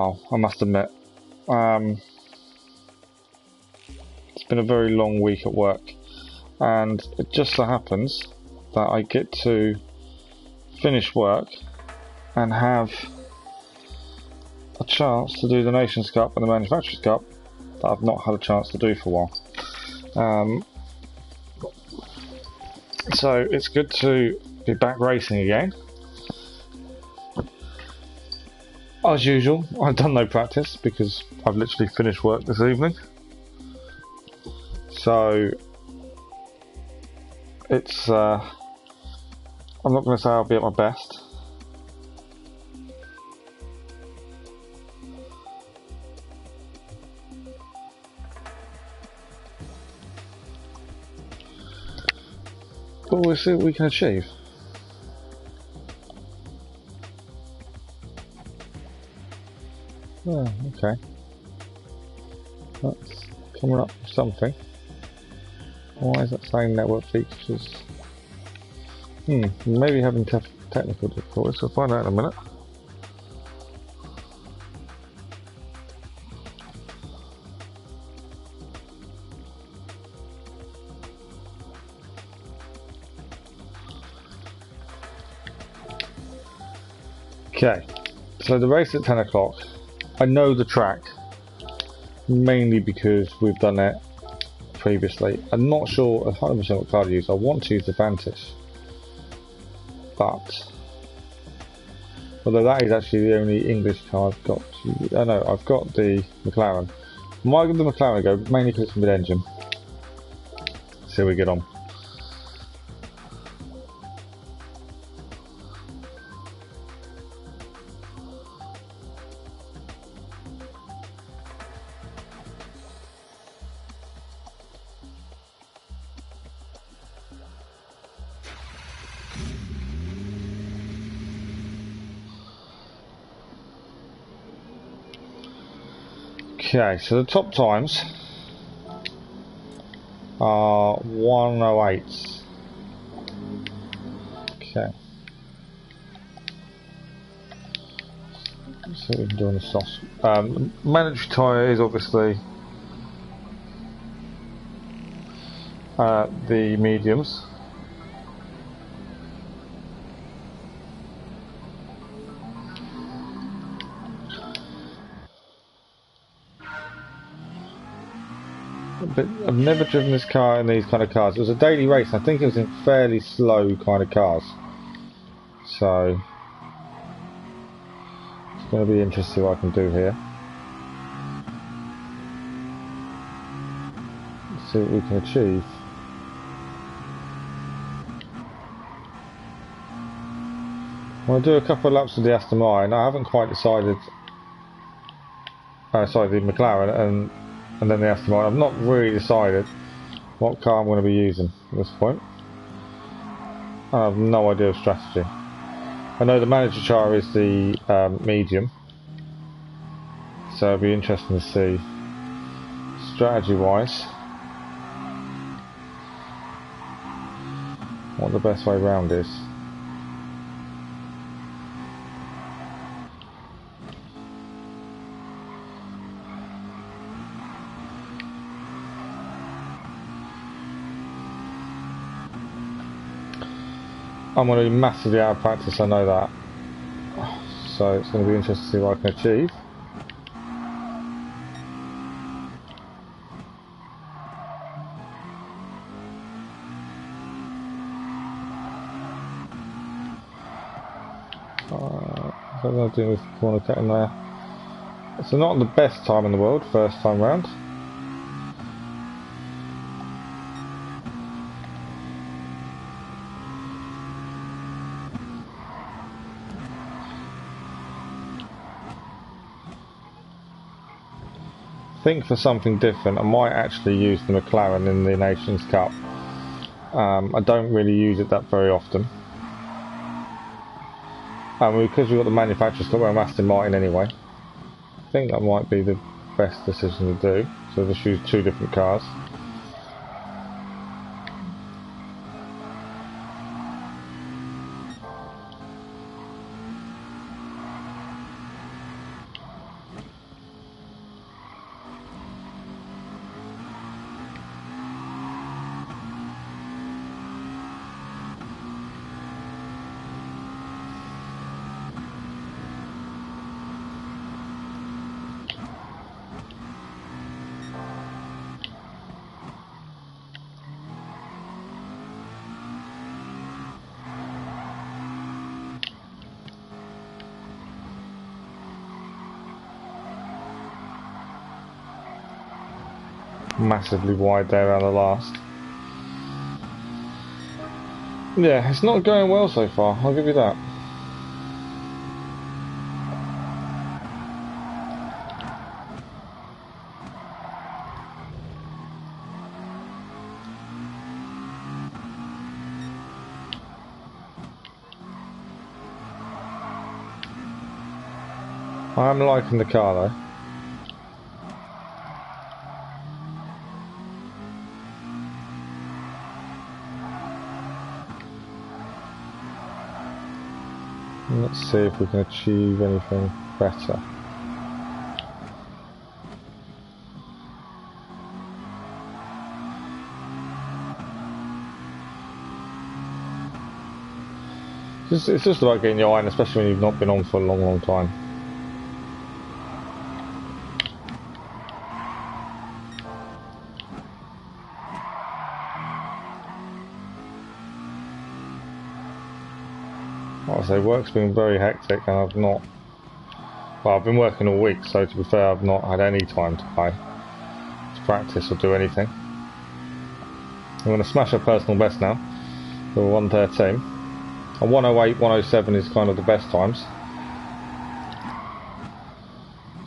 Oh, I must admit, it's been a very long week at work, and it just so happens that I get to finish work and have a chance to do the Nations Cup and the Manufacturers Cup that I've not had a chance to do for a while. So it's good to be back racing again. As usual, I've done no practice because I've literally finished work this evening. So it's I'm not going to say I'll be at my best. But we'll see what we can achieve. Oh, okay. That's coming up with something. Why is that saying network features? Maybe having technical difficulties. We'll find out in a minute. Okay, so the race at 10 o'clock. I know the track mainly because we've done it previously. I'm not sure 100% what car to use. I want to use the Vantage, but although that is actually the only English car I've got. I know I've got the McLaren. I might give the McLaren a go, mainly because it's mid-engine. See how we get on. Okay, so the top times are 1:08. Okay. Let's see what we can do on the softs. Mandatory tyre is obviously the mediums. But I've never driven this car in these kind of cars. It was a daily race. I think it was in fairly slow kind of cars. So it's going to be interesting what I can do here. Let's see what we can achieve. I'm going to do a couple of laps with the Aston Martin. I haven't quite decided. Sorry, the McLaren and then the Aston Martin. I've not really decided what car I'm going to be using at this point. I have no idea of strategy. I know the manager char is the medium, so it'll be interesting to see strategy wise what the best way round is. I'm going to be massively out of practice, I know that. So it's going to be interesting to see what I can achieve. What am I doing with the corner cut in there? So not the best time in the world, first time round. I think for something different I might actually use the McLaren in the Nations Cup. I don't really use it that very often. And because we've got the Manufacturers Cup where I'm Aston Martin anyway, I think that might be the best decision to do. So just use two different cars. massively wide there around the last. Yeah, it's not going well so far, I'll give you that. I am liking the car though. Let's see if we can achieve anything better. It's just about getting your iron, especially when you've not been on for a long time. Like I say, work's been very hectic and I've not... Well, I've been working all week, so to be fair, I've not had any time to practice or do anything. I'm going to smash a personal best now for 113. A 108, 107 is kind of the best times.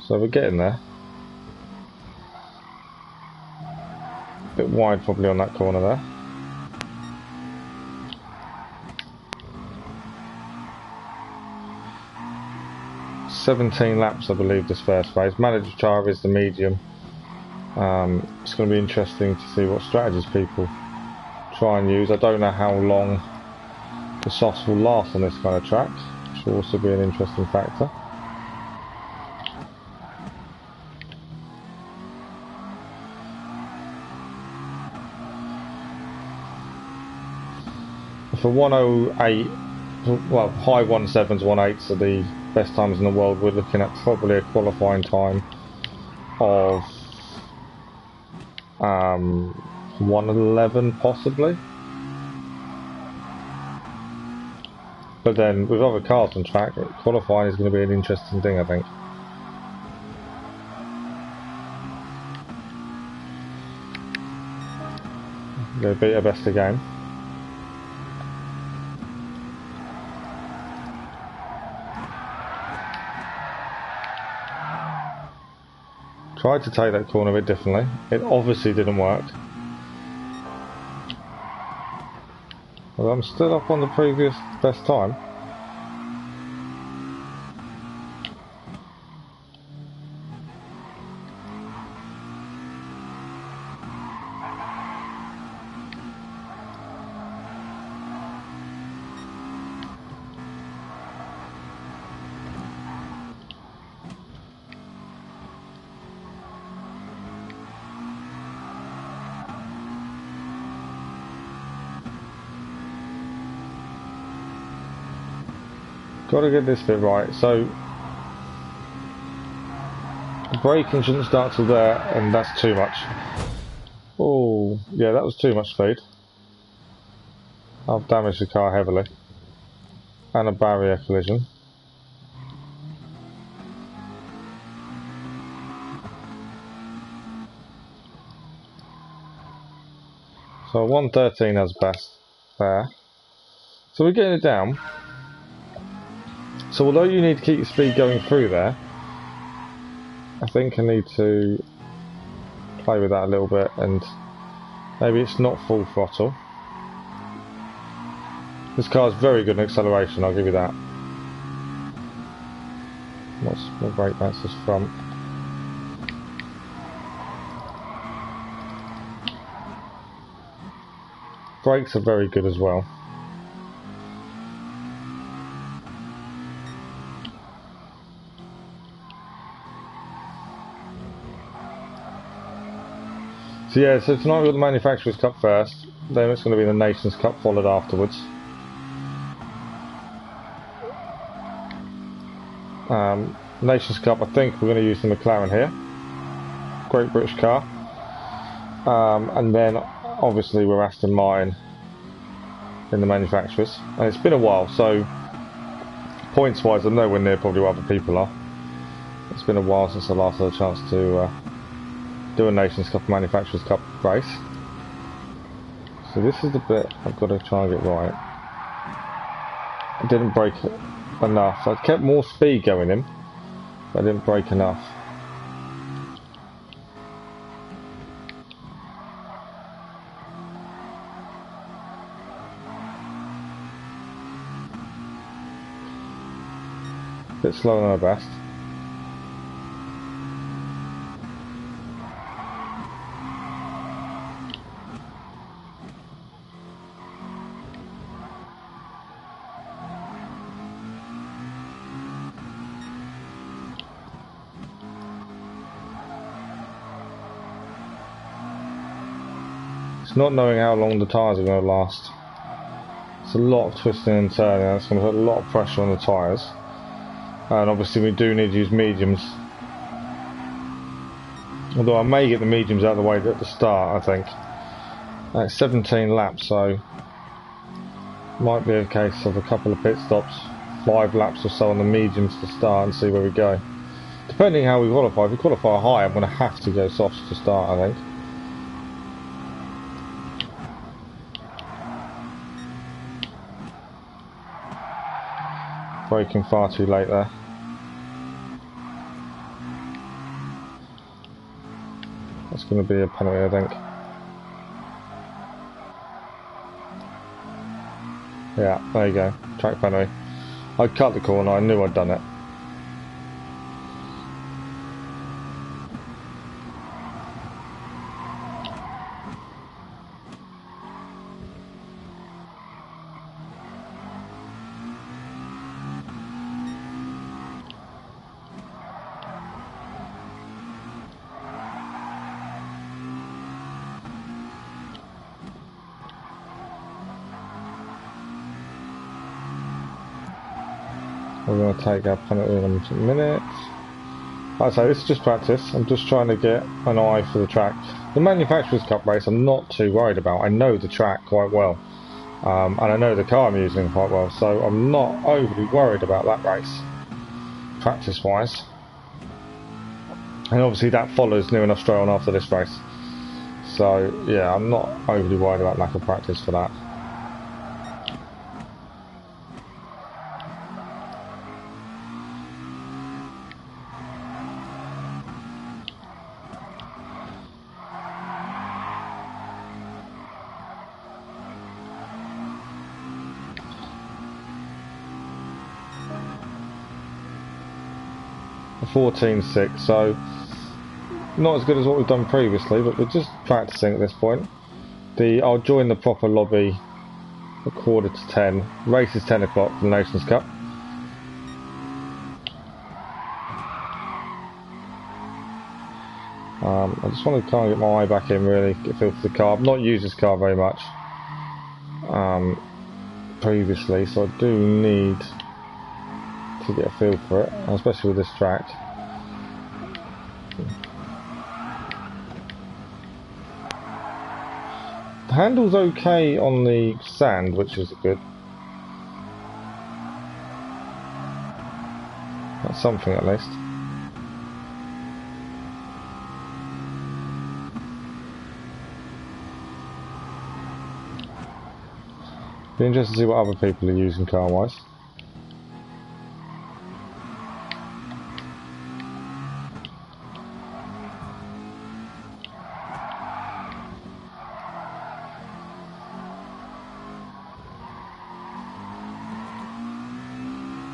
So we're getting there. A bit wide probably on that corner there. "17 laps, I believe, this first phase. Manager car is the medium. It's going to be interesting to see what strategies people try and use. I don't know how long the softs will last on this kind of track, which will also be an interesting factor. For 108, well, high 17s, 18s are the best times in the world. We're looking at probably a qualifying time of 111 possibly. But then with other cars on track, qualifying is going to be an interesting thing, I think. They'll beat our best again. Tried to take that corner a bit differently. It obviously didn't work. Well, I'm still up on the previous best time. Got to get this bit right. So the braking shouldn't start till there, and that's too much. Oh, yeah, that was too much speed. I've damaged the car heavily. And a barrier collision. So 113 as best there. So we're getting it down. So although you need to keep your speed going through there, I think I need to play with that a little bit, and maybe it's not full throttle. This car's very good in acceleration, I'll give you that. What's my brake balance this front? Brakes are very good as well. So yeah, so tonight we've got the Manufacturers' Cup first, then it's going to be the Nations' Cup followed afterwards. Nations' Cup, I think we're going to use the McLaren here. Great British car. And then obviously we're Aston Martin in the Manufacturers. And it's been a while, so points wise I'm nowhere near probably what other people are. It's been a while since I last had a chance to do a Nations Cup Manufacturers Cup race. So this is the bit I've got to try and get right. I didn't brake enough. I kept more speed going in, but I didn't brake enough. Bit slower than my best. It's not knowing how long the tyres are going to last. It's a lot of twisting and turning. That's going to put a lot of pressure on the tyres. And obviously we do need to use mediums. Although I may get the mediums out of the way at the start, I think. It's 17 laps, so might be a case of a couple of pit stops, 5 laps or so on the mediums to start and see where we go. Depending how we qualify. If we qualify high, I'm going to have to go softs to start, I think. Braking far too late there. That's going to be a penalty, I think. Yeah, there you go. Track penalty. I cut the corner, I knew I'd done it. We're going to take our penalty in a minute. Like I say, this is just practice. I'm just trying to get an eye for the track. The Manufacturers Cup race I'm not too worried about. I know the track quite well. And I know the car I'm using quite well. So I'm not overly worried about that race, practice-wise. And obviously that follows New and Australian after this race. So yeah, I'm not overly worried about lack of practice for that. A 14.6, so not as good as what we've done previously, but we're just practicing at this point. I'll join the proper lobby at 9:45. Race is 10 o'clock for the Nations Cup. I just want to kind of get my eye back in, really, get a feel for the car. I've not used this car very much previously, so I do need to get a feel for it, especially with this track. The handle's okay on the sand, which is good. That's something at least. Be interested to see what other people are using car-wise.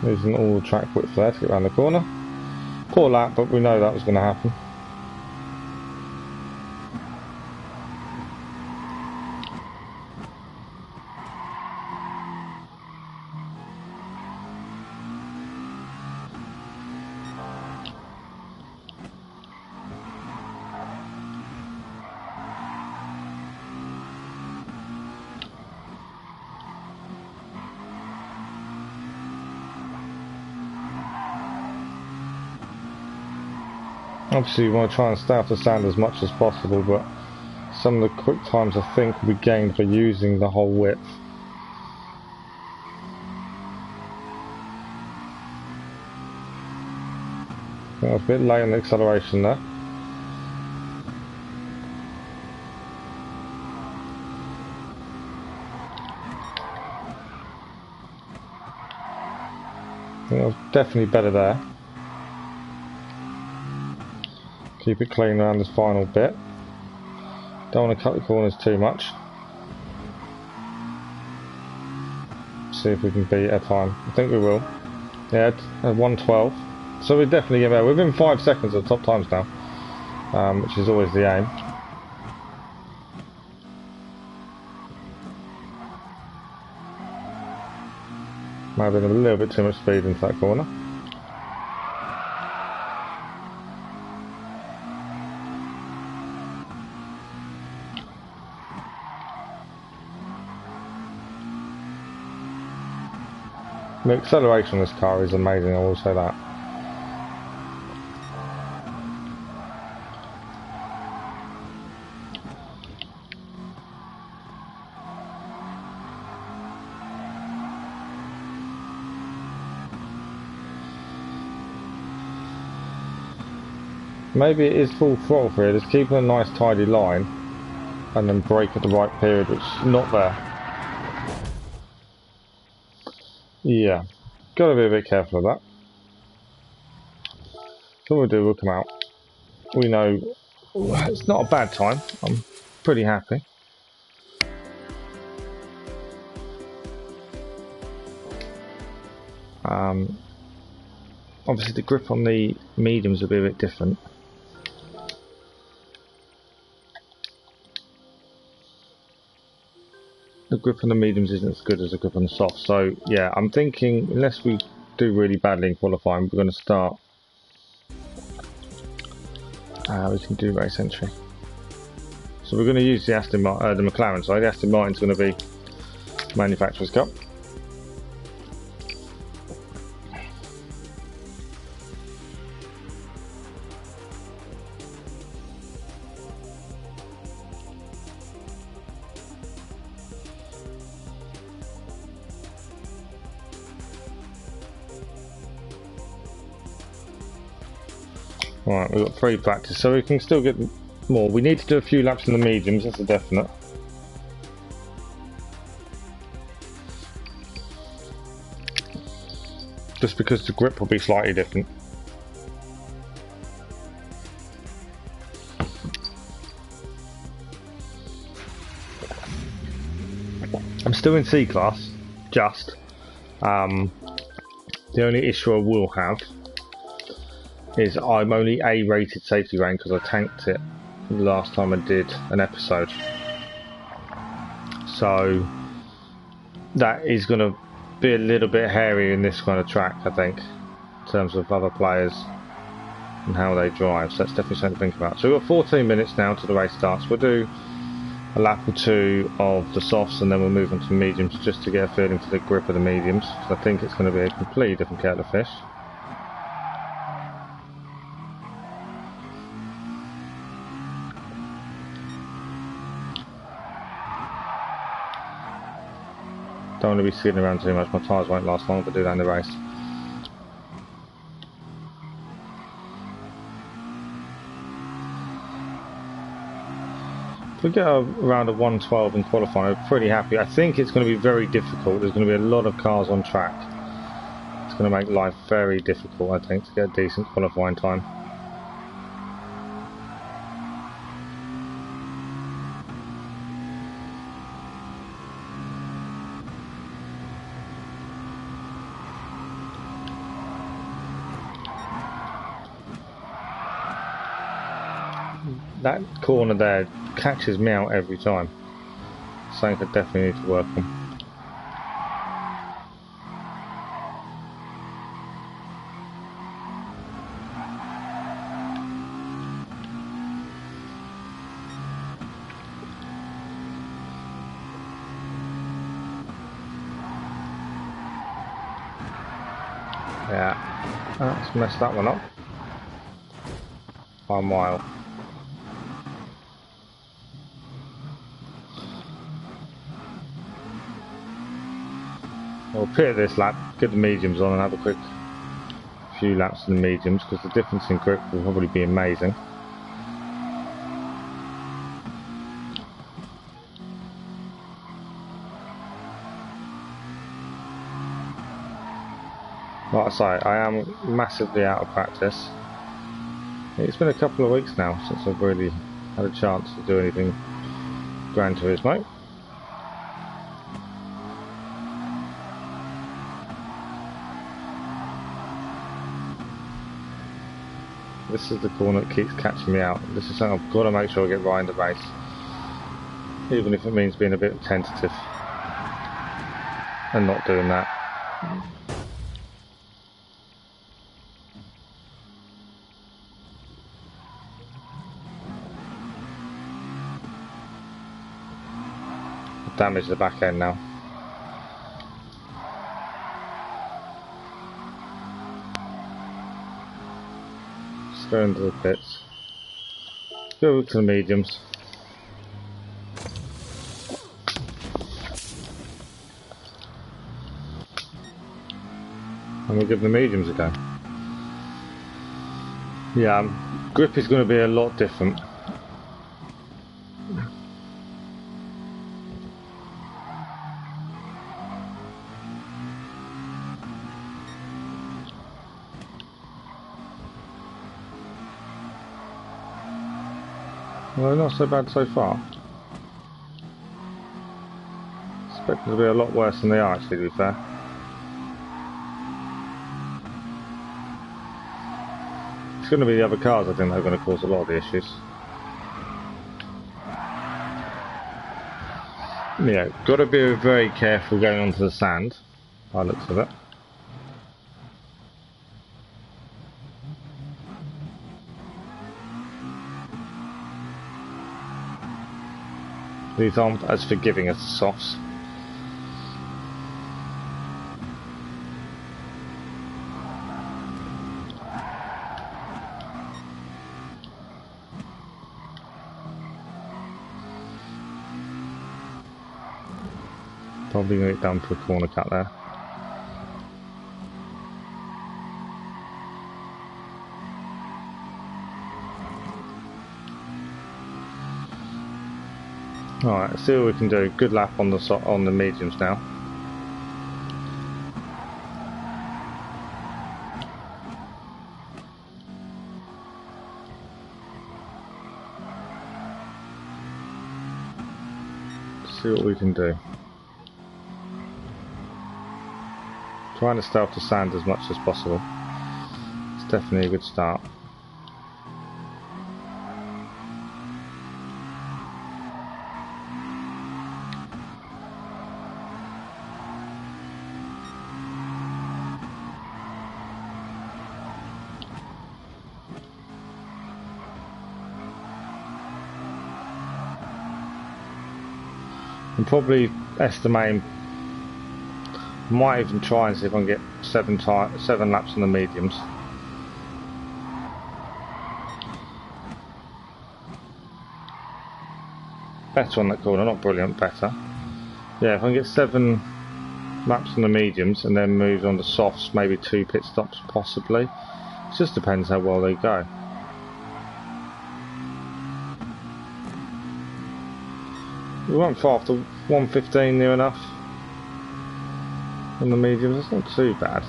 Using all the track width there to get around the corner. Poor lap, but we know that was going to happen. Obviously you want to try and stay off the sand as much as possible, but some of the quick times I think will be gained by using the whole width. I think I was a bit late on the acceleration there. think I was definitely better there. Keep it clean around this final bit. Don't want to cut the corners too much. See if we can beat our time. I think we will. Yeah, 1:12. So we're definitely getting better. We're within 5 seconds of the top times now, which is always the aim. Might have been a little bit too much speed into that corner. The acceleration on this car is amazing, I will say that. Maybe it is full throttle for it, just keeping a nice tidy line and then brake at the right period, which is not there. Yeah, gotta be a bit careful of that. So what we'll do, we'll come out. We know it's not a bad time, I'm pretty happy. Obviously the grip on the mediums will be a bit different. The grip on the mediums isn't as good as the grip on the soft, so yeah, I'm thinking unless we do really badly in qualifying, we're going to start. We can do race entry. So we're going to use the the McLaren side. The Aston Martin's going to be Manufacturer's Cup. Right, we've got 3 practice, so we can still get more. We need to do a few laps in the mediums, that's a definite. Just because the grip will be slightly different. I'm still in C class, just. The only issue I will have is I'm only A rated safety rank because I tanked it the last time I did an episode. So that is going to be a little bit hairy in this kind of track, I think, in terms of other players and how they drive. So that's definitely something to think about. So we've got 14 minutes now till the race starts. We'll do a lap or 2 of the softs and then we'll move on to mediums just to get a feeling for the grip of the mediums. I think it's going to be a completely different kettle of fish. Don't want to be skidding around too much, my tyres won't last long if I do that in the race. If we get around a 1:12 in qualifying, I'm pretty happy. I think it's going to be very difficult. There's going to be a lot of cars on track. It's going to make life very difficult, I think, to get a decent qualifying time. That corner there catches me out every time. Something I definitely need to work on. Yeah, let's mess that one up by a mile. We'll pit this lap, get the mediums on and have a quick few laps in the mediums because the difference in grip will probably be amazing. Right, like I say, I am massively out of practice. It's been a couple of weeks now since I've really had a chance to do anything Gran Turismo. This is the corner that keeps catching me out. This is something I've got to make sure I get right in the race, even if it means being a bit tentative and not doing that. Damage the back end now. Let's go into the pits. Go to the mediums. And we'll give the mediums a go. Yeah, grip is going to be a lot different. Well, not so bad so far. Expect them to be a lot worse than they are, actually, to be fair. It's going to be the other cars, I think, that are going to cause a lot of the issues. Yeah, got to be very careful going onto the sand, by the looks of it. These aren't as forgiving as the softs. Probably going to get down for a corner cut there. Alright, let's see what we can do. Good lap on the mediums now. Let's see what we can do. Trying to stay off the sand as much as possible. It's definitely a good start. And probably estimating, might even try and see if I can get seven laps on the mediums. Better on that corner, not brilliant, better. Yeah, if I can get 7 laps on the mediums and then move on to softs, maybe 2 pit stops possibly. It just depends how well they go. We weren't far after 1:15 near enough. On the mediums, it's not too bad.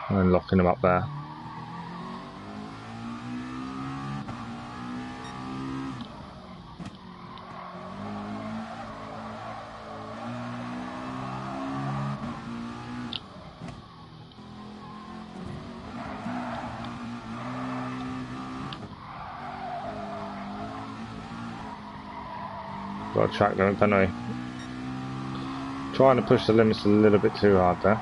And then locking them up there. Got a track limit, haven't we? Trying to push the limits a little bit too hard there.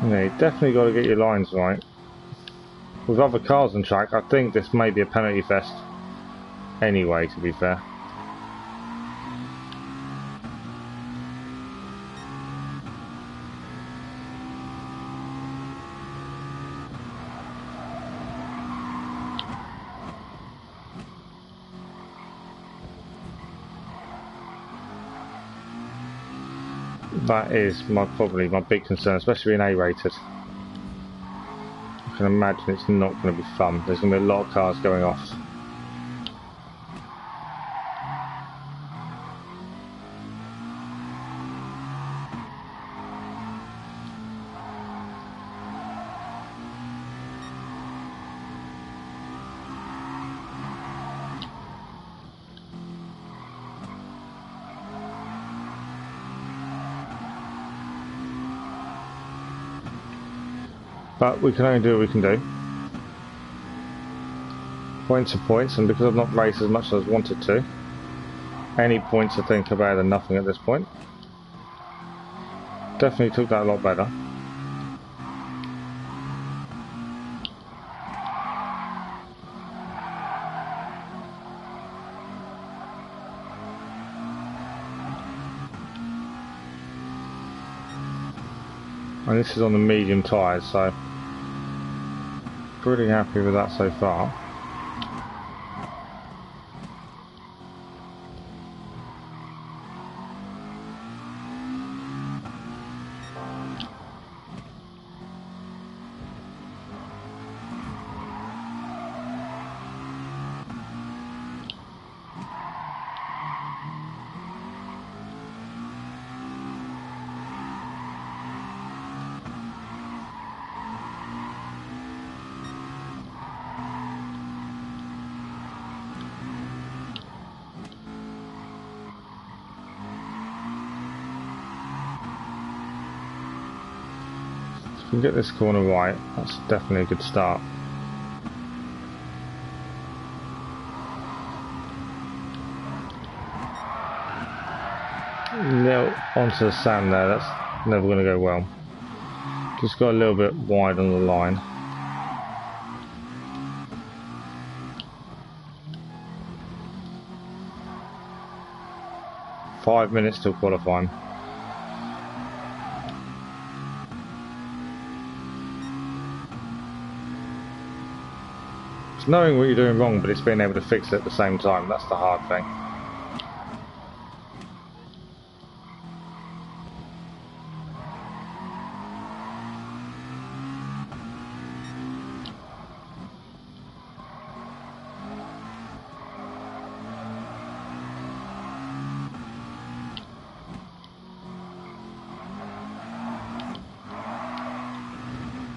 Yeah, you definitely got to get your lines right. With other cars on track, I think this may be a penalty fest anyway, to be fair. That is probably my big concern, especially in A-rated. I can imagine it's not going to be fun. There's going to be a lot of cars going off. But we can only do what we can do. Points are points, and because I've not raced as much as I wanted to, any points I think are better than nothing at this point. Definitely took that a lot better. And this is on the medium tyres, so pretty happy with that so far. If we can get this corner right, that's definitely a good start. Now onto the sand there, that's never going to go well. Just got a little bit wide on the line. Five minutes till qualifying. It's knowing what you're doing wrong, but it's being able to fix it at the same time. That's the hard thing.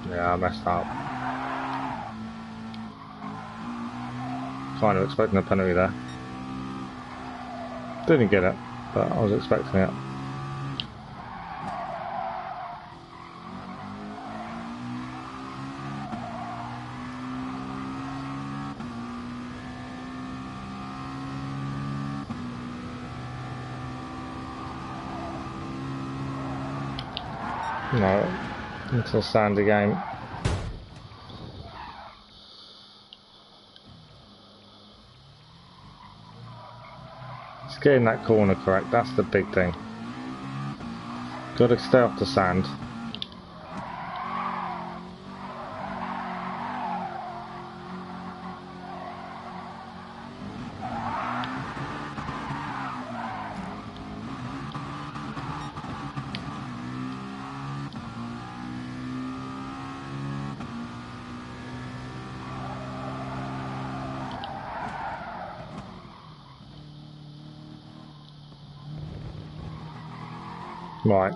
Yeah, I messed up. Kind of expecting a penalty there. Didn't get it, but I was expecting it. No, into the sand again. Getting that corner correct, that's the big thing. Got to stay off the sand. Right.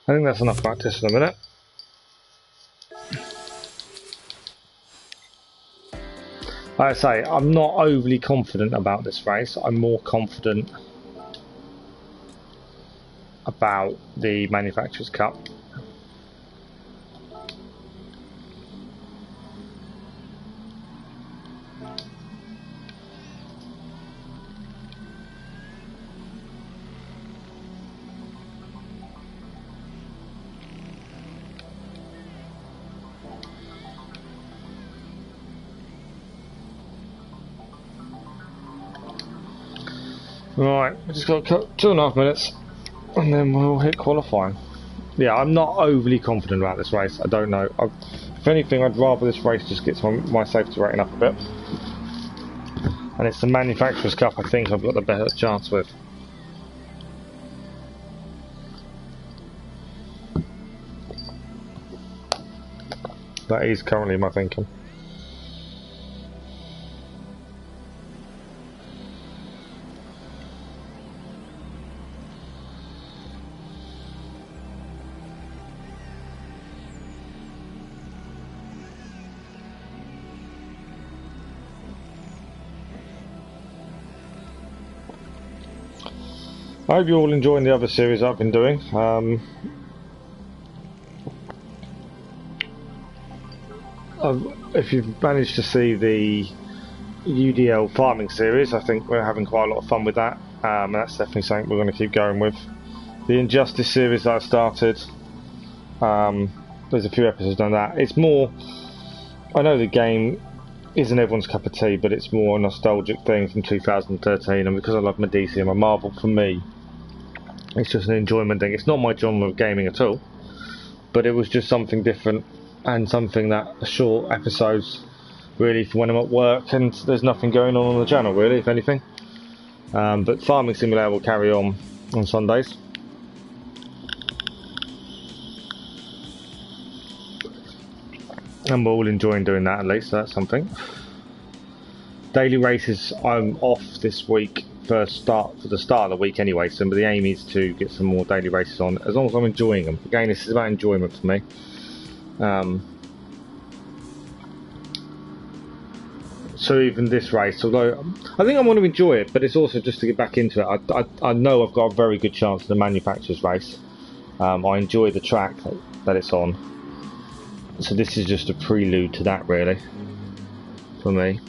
I think that's enough practice in a minute. Like I say, I'm not overly confident about this race. I'm more confident about the Manufacturers' Cup. Right, we just got 2.5 minutes and then we'll hit qualifying. Yeah, I'm not overly confident about this race. I don't know. If anything, I'd rather this race just gets my safety rating up a bit. And it's the Manufacturers' Cup I think I've got the better chance with. That is currently my thinking. I hope you're all enjoying the other series I've been doing. If you've managed to see the UDL farming series, I think we're having quite a lot of fun with that, and that's definitely something we're going to keep going with. The Injustice series that I started, there's a few episodes on that. It's more, I know the game isn't everyone's cup of tea, but it's more a nostalgic thing from 2013, and because I love my DC and my Marvel, for me it's just an enjoyment thing. It's not my genre of gaming at all, but it was just something different and something that short episodes really for when I'm at work and there's nothing going on the channel really, if anything. But Farming Simulator will carry on Sundays. And we're all enjoying doing that, at least, so that's something. Daily races, I'm off this week for the start of the week anyway, so the aim is to get some more daily races on, as long as I'm enjoying them. Again, this is about enjoyment for me. So even this race, although I think I want to enjoy it, but it's also just to get back into it. I know I've got a very good chance in the manufacturer's race. I enjoy the track that it's on, so this is just a prelude to that really, for me.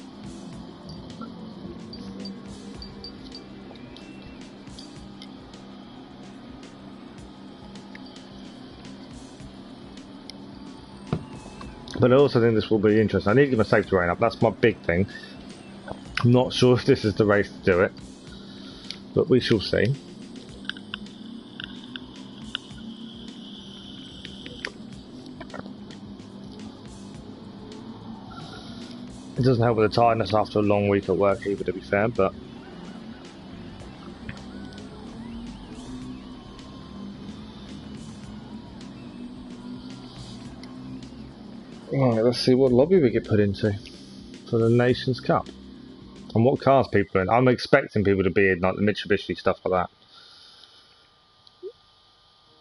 But I also think this will be interesting. I need to get my safety rating up, that's my big thing. I'm not sure if this is the race to do it, but we shall see. It doesn't help with the tiredness after a long week at work either, to be fair, but right, let's see what lobby we get put into for the Nations Cup and what cars people are in. I'm expecting people to be in like the Mitsubishi, stuff like that.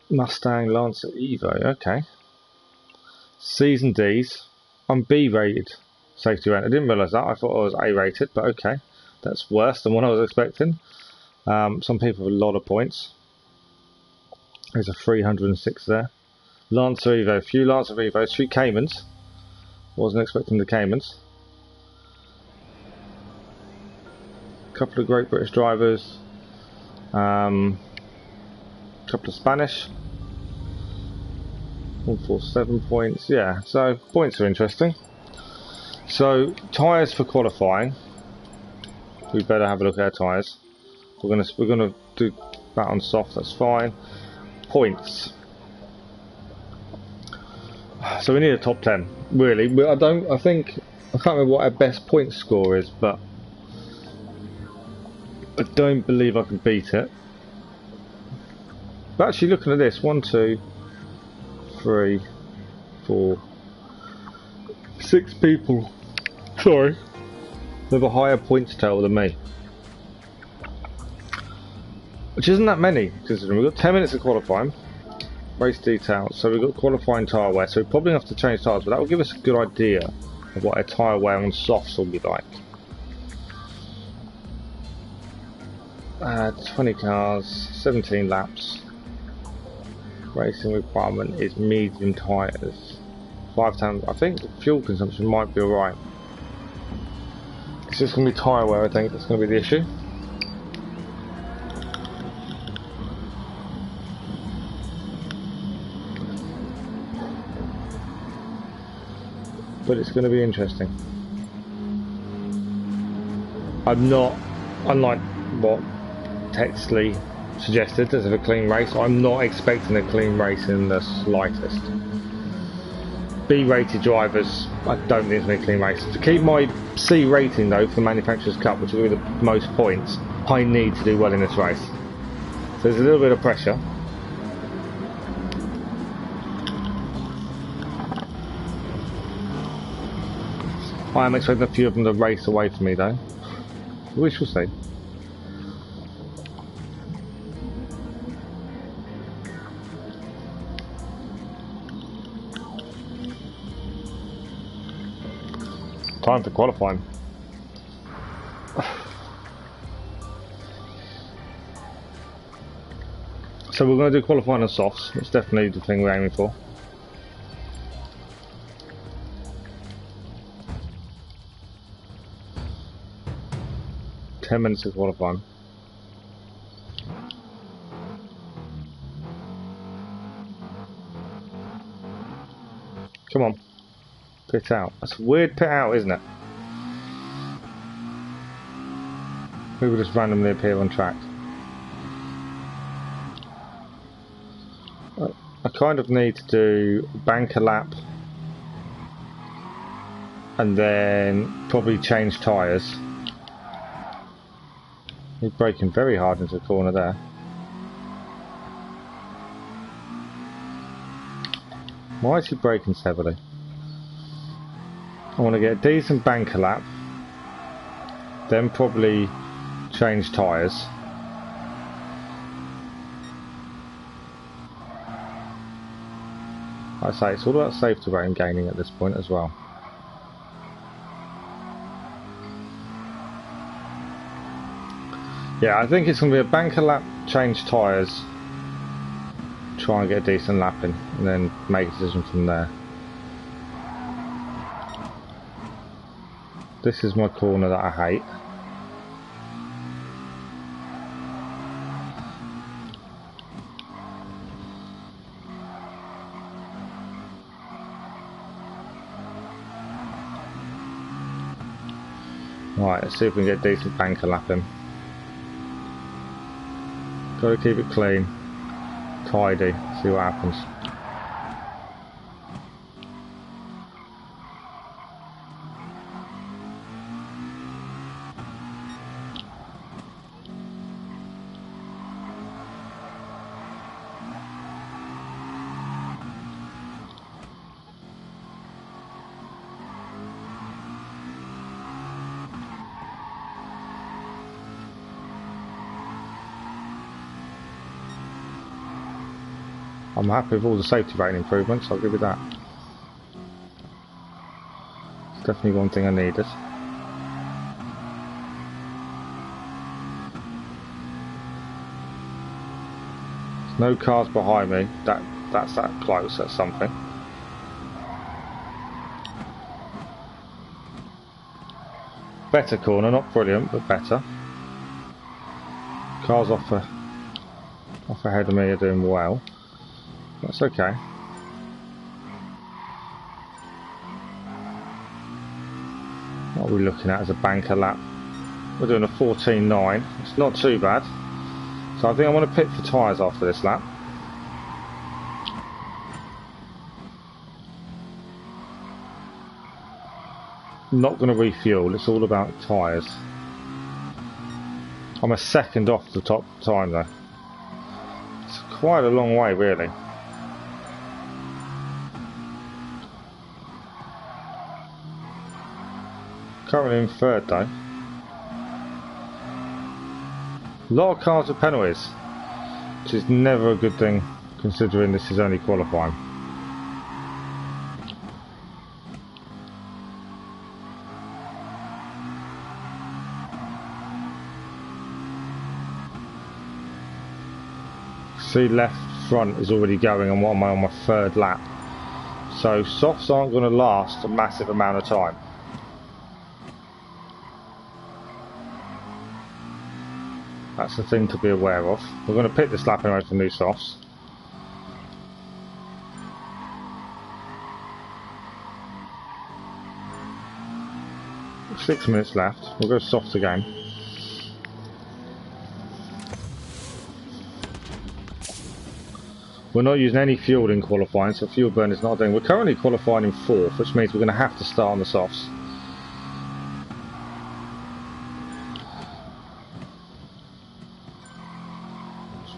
Mustang, Lancer, Evo, okay. C's and D's. I'm B rated safety rating. I didn't realise that. I thought I was A rated, but okay. That's worse than what I was expecting. Some people have a lot of points. There's a 306 there. Lancer Evo, few Lancer Evos, few Caymans. Wasn't expecting the Caymans. Couple of great British drivers. Couple of Spanish. 147 points. Yeah, so points are interesting. So tyres for qualifying. We better have a look at our tyres. We're gonna do that on soft. That's fine. Points. So we need a top 10, really. I can't remember what our best point score is, but I don't believe I can beat it. But actually, looking at this, 1, 2, 3, 4, 6 people, sorry, with a higher points total than me. Which isn't that many, considering we've got 10 minutes of qualifying. Race details, so we've got qualifying tyre wear, so we probably have to change tyres, but that will give us a good idea of what our tyre wear on softs will be like. 20 cars, 17 laps. Racing requirement is medium tyres. 5 times, I think the fuel consumption might be alright. It's just going to be tyre wear, I think that's going to be the issue. But it's going to be interesting. I'm not, unlike what Texley suggested as a clean race, I'm not expecting a clean race in the slightest. B-rated drivers, I don't think it's going to be a clean race. To keep my C rating though for the Manufacturers' Cup, which will be the most points, I need to do well in this race. So there's a little bit of pressure. I am expecting a few of them to race away from me though. We shall see. Time for qualifying. So we're going to do qualifying on softs. It's definitely the thing we're aiming for. "10 minutes of qualifying." Come on. Pit out. That's a weird pit out, isn't it? People just randomly appear on track. I kind of need to do bank a lap and then probably change tyres. He's braking very hard into the corner there. Why is he braking so heavily? I want to get a decent banker lap, then probably change tyres. Like I say, it's all about safety rating gaining at this point as well. Yeah, I think it's going to be a banker lap, change tyres, try and get a decent lap in, and then make a decision from there. This is my corner that I hate. Right, let's see if we can get a decent banker lap in. Got to keep it clean, tidy, see what happens. I'm happy with all the safety rating improvements, I'll give you that. It's definitely one thing I needed. There's no cars behind me, that's that close, that's something. Better corner, not brilliant, but better. Cars off ahead of me are doing well. That's okay. What are we looking at as a banker lap? We're doing a 14.9. It's not too bad. So I think I want to pit for tyres after this lap. Not going to refuel, it's all about tyres. I'm a second off the top time though. It's quite a long way really. Currently in third though. A lot of cars with penalties, which is never a good thing considering this is only qualifying. See, left front is already going and what am I on my third lap. So softs aren't going to last a massive amount of time. That's the thing to be aware of. We're going to pit this lap anyway for new softs. Six minutes left. We'll go softs again. We're not using any fuel in qualifying, so fuel burn is not a thing. We're currently qualifying in fourth, which means we're going to have to start on the softs.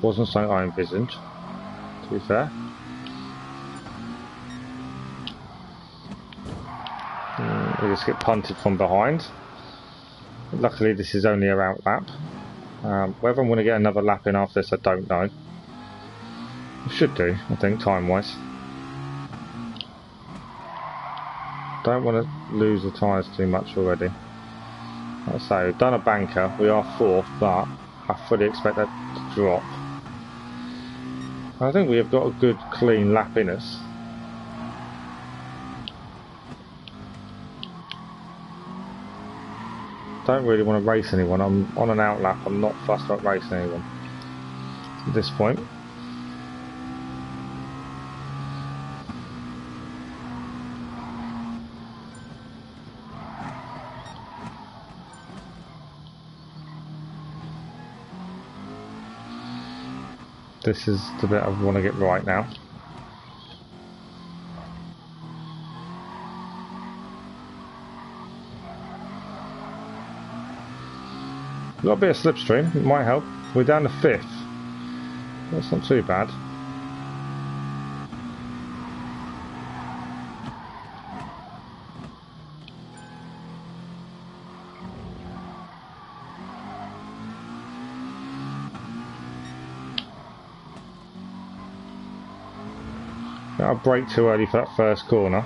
Wasn't something I envisioned, to be fair. It is risk it punted from behind. Luckily this is only a out lap. Whether I'm going to get another lap in after this I don't know. I should do, I think, time wise. Don't want to lose the tyres too much already. Like I say, we've done a banker, we are 4th, but I fully expect that to drop. I think we have got a good clean lap in us. Don't really want to race anyone. I'm on an out lap, I'm not fussed about racing anyone at this point. This is the bit I want to get right now. Got a bit of slipstream, it might help. We're down to 5th. That's not too bad. I'll brake too early for that first corner.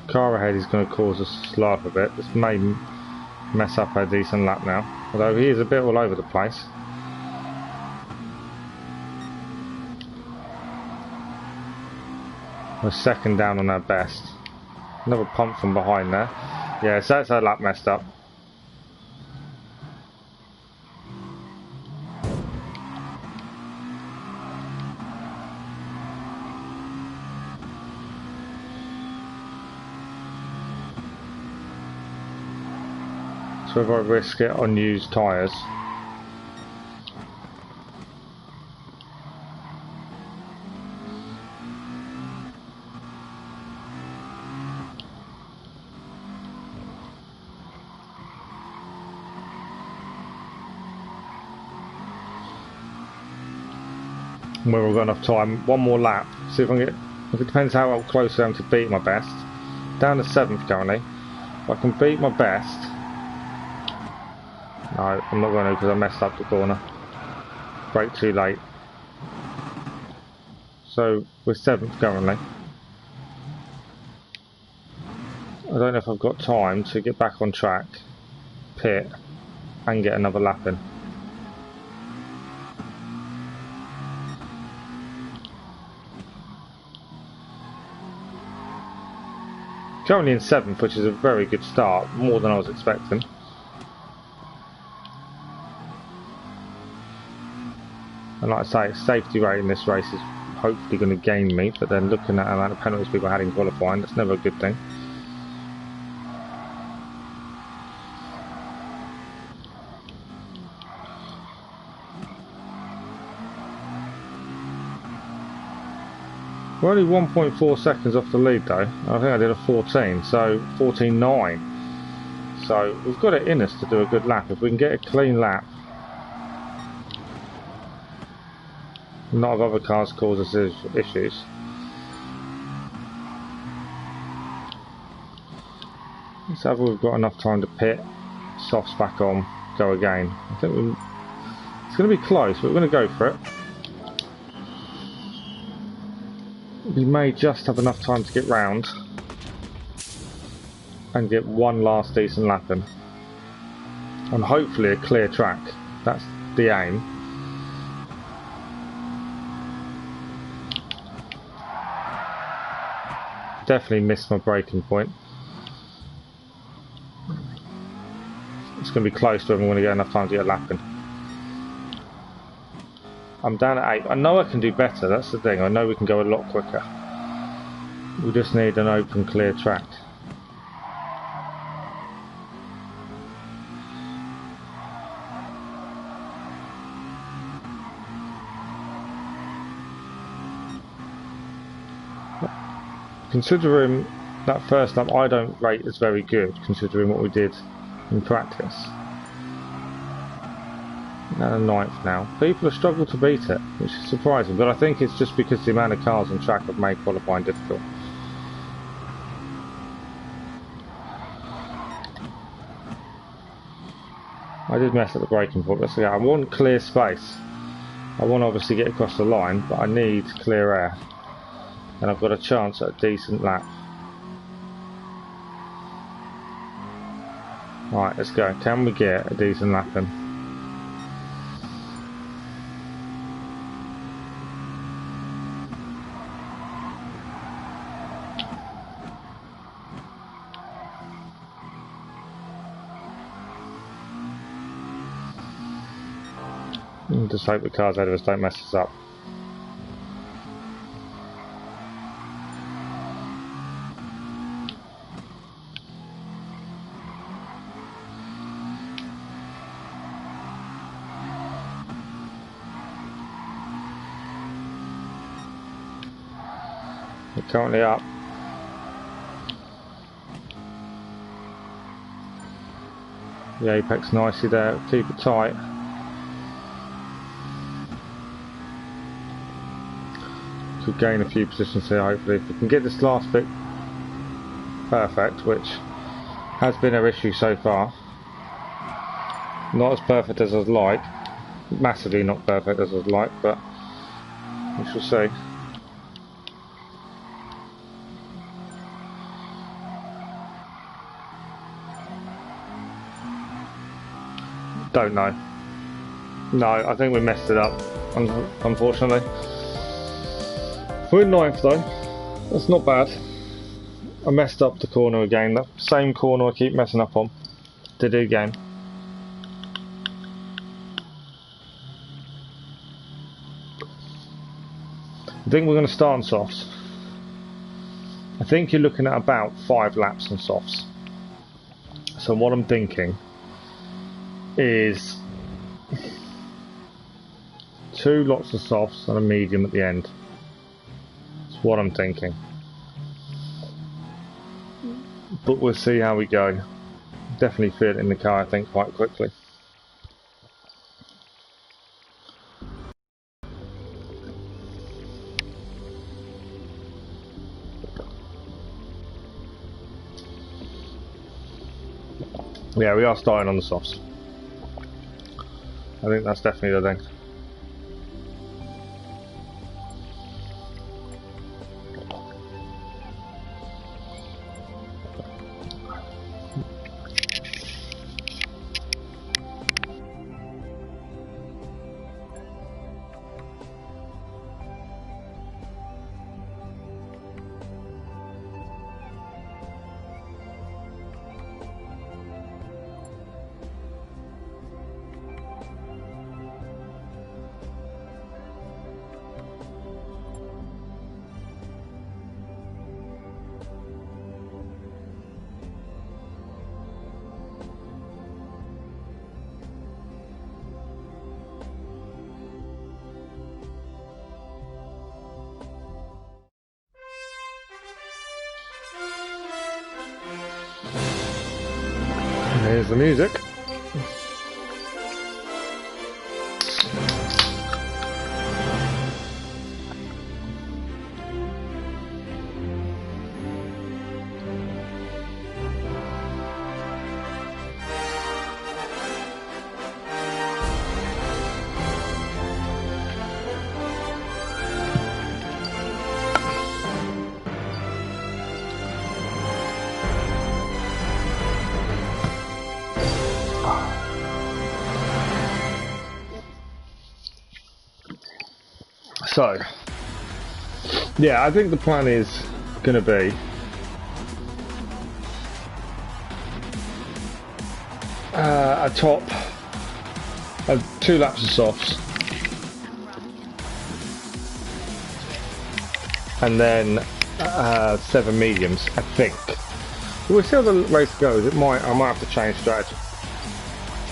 Car ahead is going to cause us to slow up a bit. This may mess up our decent lap now, although he is a bit all over the place. We're second down on our best. Another pump from behind there. Yeah, so that's our lap messed up. So if I risk it on used tyres. Where we've got enough time, one more lap, see if I can get, if it depends how close I am to beat my best. Down to 7th currently. If I can beat my best. No, I'm not going to because I messed up the corner. Brake too late. So we're 7th currently. I don't know if I've got time to get back on track, pit, and get another lap in. Currently in 7th, which is a very good start, more than I was expecting. And like I say, safety rate in this race is hopefully going to gain me, but then looking at the amount of penalties people had in qualifying, that's never a good thing. We're only 1.4 seconds off the lead though. I think I did a 14, so 14.9. So we've got it in us to do a good lap. If we can get a clean lap, not have other cars cause us issues. Let's have we've got enough time to pit, softs back on, go again. I think it's going to be close, but we're going to go for it. We may just have enough time to get round and get one last decent lap in. And hopefully a clear track. That's the aim. Definitely missed my braking point. It's going to be close to whether I'm going to get enough time to get a lap in. I'm down at 8. I know I can do better, that's the thing. I know we can go a lot quicker. We just need an open, clear track. Considering that first lap I don't rate as very good, considering what we did in practice. And 9th now. People have struggled to beat it, which is surprising, but I think it's just because the amount of cars on track have made qualifying difficult. I did mess up the braking point. Let's go. I want clear space. I want to obviously get across the line, but I need clear air. And I've got a chance at a decent lap. Right, let's go. Can we get a decent lap in? Just hope the cars ahead of us don't mess us up. We're currently up. The apex nicely there, keep it tight. Could gain a few positions here hopefully. If we can get this last bit perfect, which has been our issue so far. Not as perfect as I'd like. Massively not perfect as I'd like, but we shall see. Don't know. No, I think we messed it up, unfortunately. We're 9th though. That's not bad. I messed up the corner again. That same corner I keep messing up on. Did it again. I think we're going to start on softs. I think you're looking at about 5 laps on softs. So what I'm thinking is 2 lots of softs and a medium at the end. That's what I'm thinking. But we'll see how we go. Definitely feel it in the car, I think, quite quickly. Yeah, we are starting on the softs. I think that's definitely the thing. Here's the music. So, yeah, I think the plan is going to be a top of 2 laps of softs and then 7 mediums, I think. We'll see how the race goes. I might have to change strategy.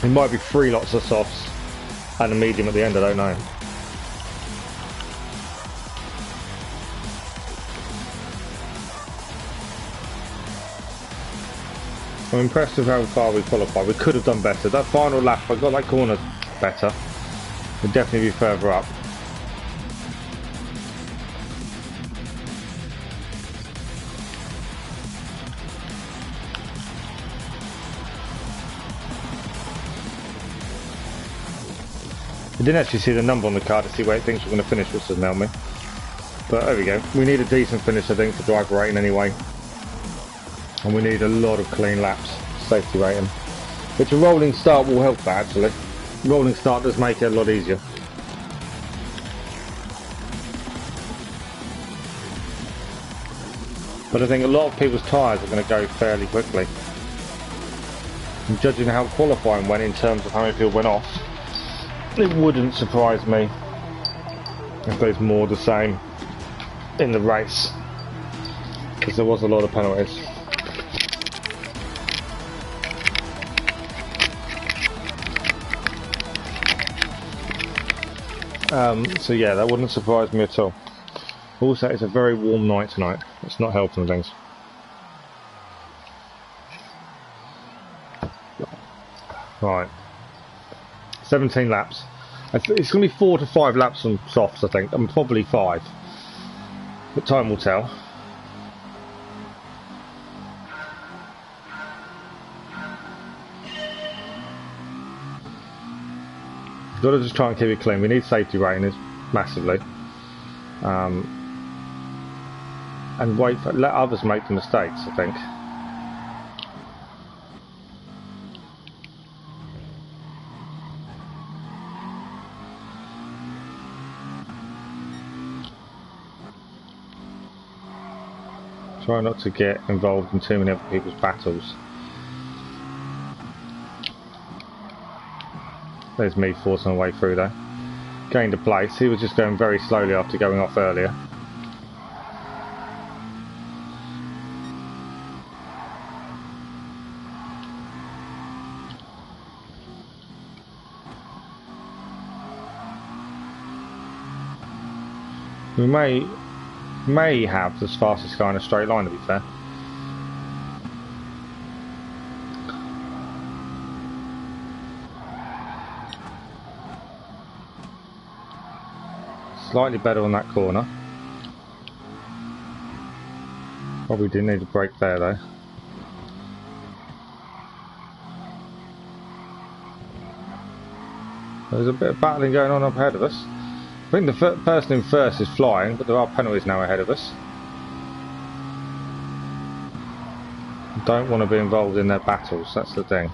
It might be 3 lots of softs and a medium at the end, I don't know. I'm impressed with how far we qualified. We could have done better. That final lap, I got that corner better. We'll definitely be further up. I didn't actually see the number on the car to see where it thinks we're going to finish, which doesn't help me. But there we go. We need a decent finish, I think, for driver rating anyway. And we need a lot of clean laps, safety rating. Which a rolling start will help that, actually. Rolling start does make it a lot easier. But I think a lot of people's tyres are going to go fairly quickly. And judging how qualifying went in terms of how many people went off, it wouldn't surprise me if there's more the same in the race, because there was a lot of penalties. So yeah, that wouldn't surprise me at all. Also, it's a very warm night tonight. It's not helping things. Right. 17 laps. It's going to be 4 to 5 laps on softs, I think, and probably 5. But time will tell. Got to just try and keep it clean. We need safety ratings massively, and let others make the mistakes, I think. Try not to get involved in too many other people's battles. There's me forcing my way through there. Gained a place. He was just going very slowly after going off earlier. We may have the fastest car in a straight line, to be fair. Slightly better on that corner. Probably didn't need a brake there though. There's a bit of battling going on up ahead of us. I think the person in first is flying, but there are penalties now ahead of us. Don't want to be involved in their battles, that's the thing.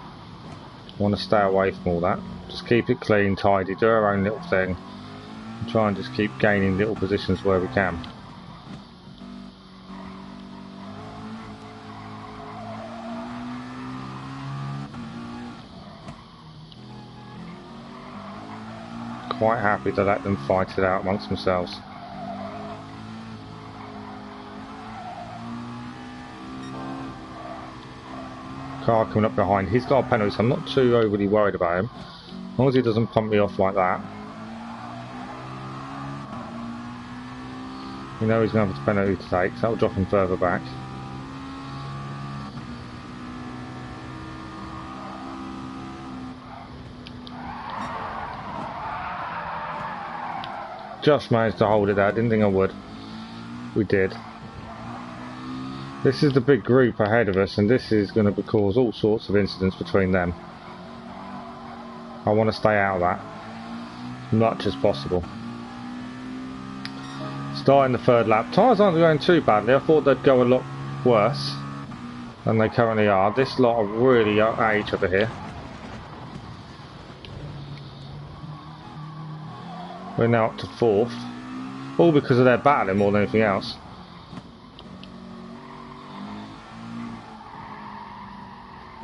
Want to stay away from all that. Just keep it clean, tidy, do our own little thing. And try and just keep gaining little positions where we can. Quite happy to let them fight it out amongst themselves. Car coming up behind. He's got a penalty, so I'm not too overly worried about him. As long as he doesn't pump me off like that. You know he's going to have a penalty to take, so that'll drop him further back. Just managed to hold it there. Didn't think I would. We did. This is the big group ahead of us, and this is going to cause all sorts of incidents between them. I want to stay out of that as much as possible. Starting the third lap. Tyres aren't going too badly. I thought they'd go a lot worse than they currently are. This lot are really at each other here. We're now up to 4th, all because of their battling more than anything else.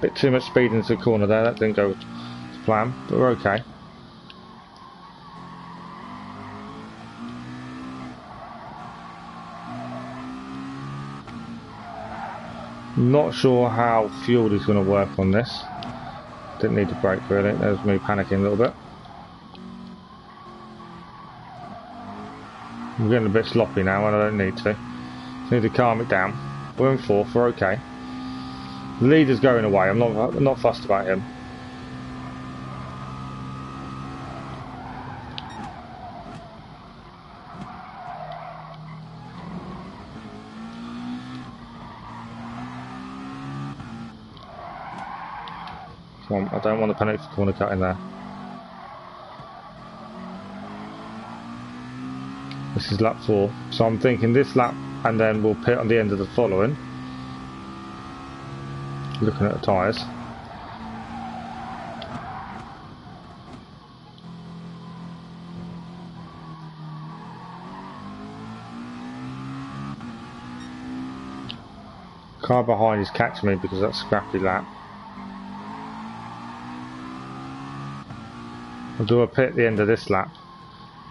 Bit too much speed into the corner there, that didn't go to plan, but we're okay. Not sure how fuel is going to work on this. Didn't need to brake really, there's me panicking a little bit. I'm getting a bit sloppy now and I don't need to. Just need to calm it down. We're in 4th, we're okay. The leader's going away, I'm not fussed about him. Come on, I don't want the penalty for corner cut in there. This is lap 4, so I'm thinking this lap and then we'll pit on the end of the following. Looking at the tyres. Car behind is catching me because that's a scrappy lap. I'll do a pit at the end of this lap.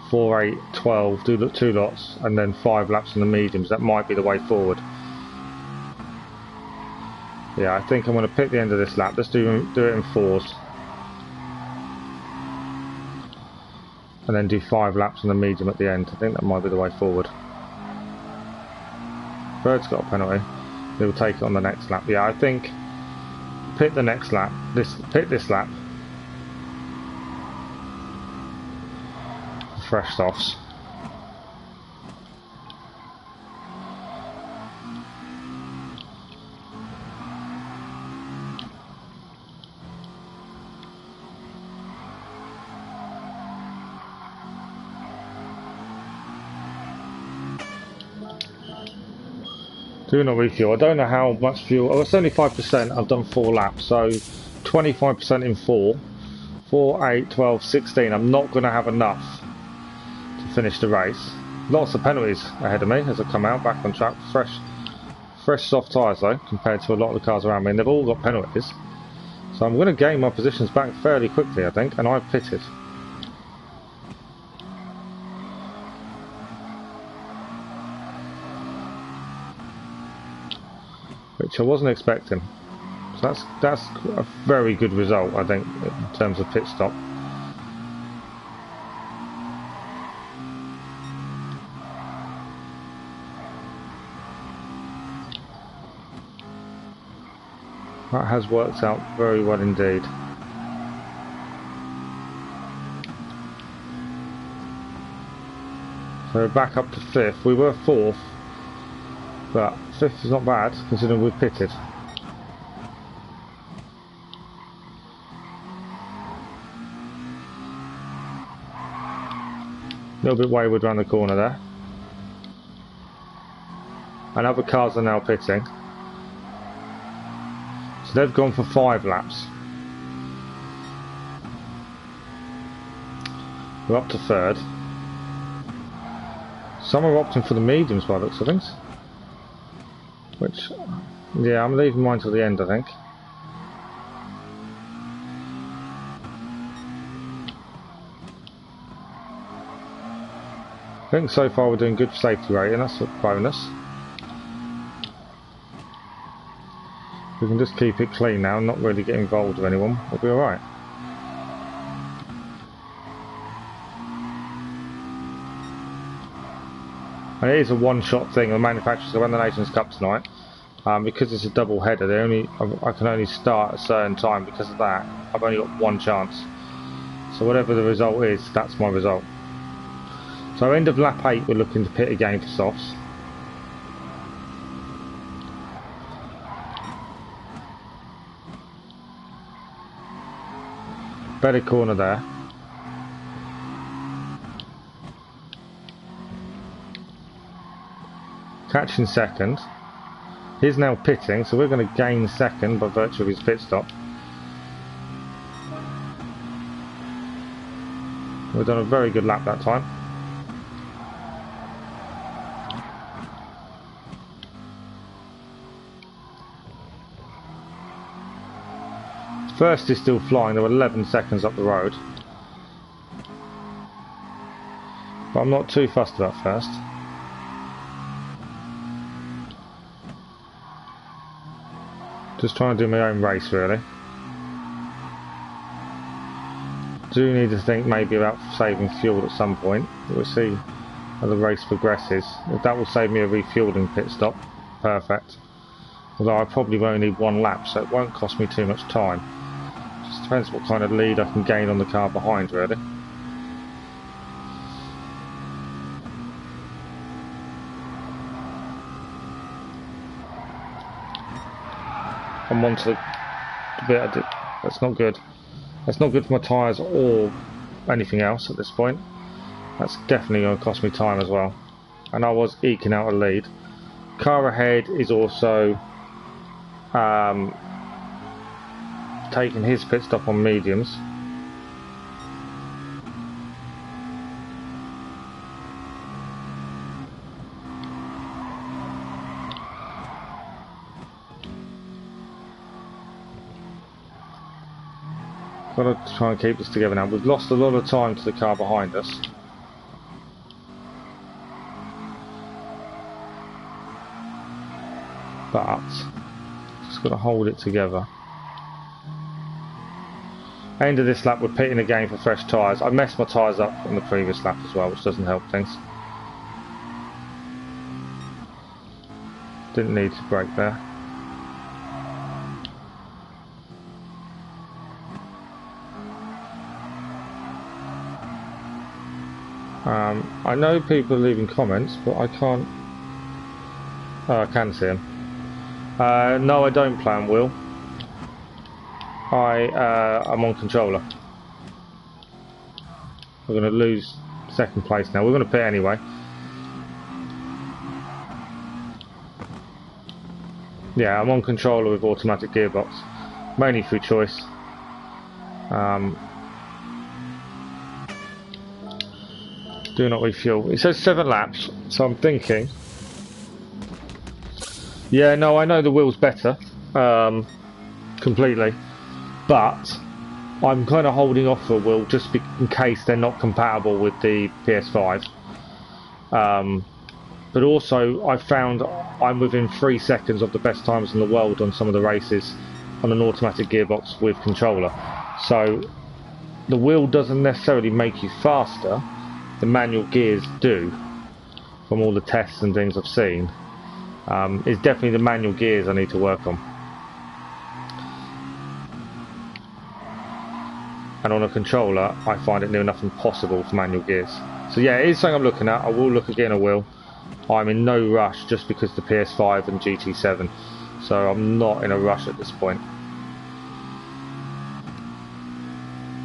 4, 8, 12, do 2 lots, and then 5 laps in the mediums. That might be the way forward. Yeah, I think I'm going to pit the end of this lap. Let's do it in 4s. And then do 5 laps in the medium at the end. I think that might be the way forward. Bird's got a penalty. He'll take it on the next lap. Yeah, I think pit the next lap. Pit this lap. Fresh softs. Doing a refuel. I don't know how much fuel. Oh, it's only 5%. I've done 4 laps, so 25% in 4. 4, 8, 12, 16. I'm not going to have enough to finish the race. Lots of penalties ahead of me as I come out back on track. Fresh soft tyres though, compared to a lot of the cars around me, and they've all got penalties. So I'm going to gain my positions back fairly quickly, I think, and I've pitted. Which I wasn't expecting. So that's a very good result, I think, in terms of pit stop. That has worked out very well indeed. So back up to 5th. We were 4th, but 5th is not bad considering we've pitted. A little bit wayward around the corner there. And other cars are now pitting. So they've gone for 5 laps. We're up to 3rd. Some are opting for the mediums by the looks of things. Which, yeah, I'm leaving mine till the end, I think. I think so far we're doing good safety rating, that's a bonus. We can just keep it clean now and not really get involved with anyone, we'll be alright. And it is a one-shot thing. The manufacturers run the Nations Cup tonight. Because it's a double header, I can only start at a certain time. Because of that, I've only got one chance. So whatever the result is, that's my result. So end of lap 8, we're looking to pit again for softs. Better corner there. Catching second. He's now pitting, so we're going to gain second by virtue of his pit stop. We've done a very good lap that time. First is still flying, there were 11 seconds up the road. But I'm not too fussed about first. Just trying to do my own race really. Do need to think maybe about saving fuel at some point. We'll see how the race progresses. If that will save me a refueling pit stop, perfect. Although I probably won't need 1 lap, so it won't cost me too much time. Just depends what kind of lead I can gain on the car behind really. I'm onto the bit That's not good. That's not good for my tyres or anything else at this point. That's definitely going to cost me time as well. And I was eking out a lead. Car ahead is also taking his pit stop on mediums. Got to try and keep this together now. We've lost a lot of time to the car behind us. But just got to hold it together. End of this lap, we're pitting again for fresh tyres. I messed my tyres up on the previous lap as well, which doesn't help things. Didn't need to brake there. I know people are leaving comments, but I can't. Oh, I can see them. No, I don't play on wheel. I'm on controller. We're going to lose second place now. We're going to pit anyway. Yeah, I'm on controller with automatic gearbox, mainly through choice. Do not refuel. It says 7 laps, so I'm thinking. Yeah, no, I know the wheel's better, completely, but I'm kind of holding off for a wheel just in case they're not compatible with the PS5. But also, I found I'm within 3 seconds of the best times in the world on some of the races on an automatic gearbox with controller. So the wheel doesn't necessarily make you faster. The manual gears do, from all the tests and things I've seen. It's definitely the manual gears I need to work on. And on a controller, I find it near enough impossible for manual gears. So yeah, it is something I'm looking at. I will look again at a wheel. I'm in no rush just because the PS5 and GT7, so I'm not in a rush at this point.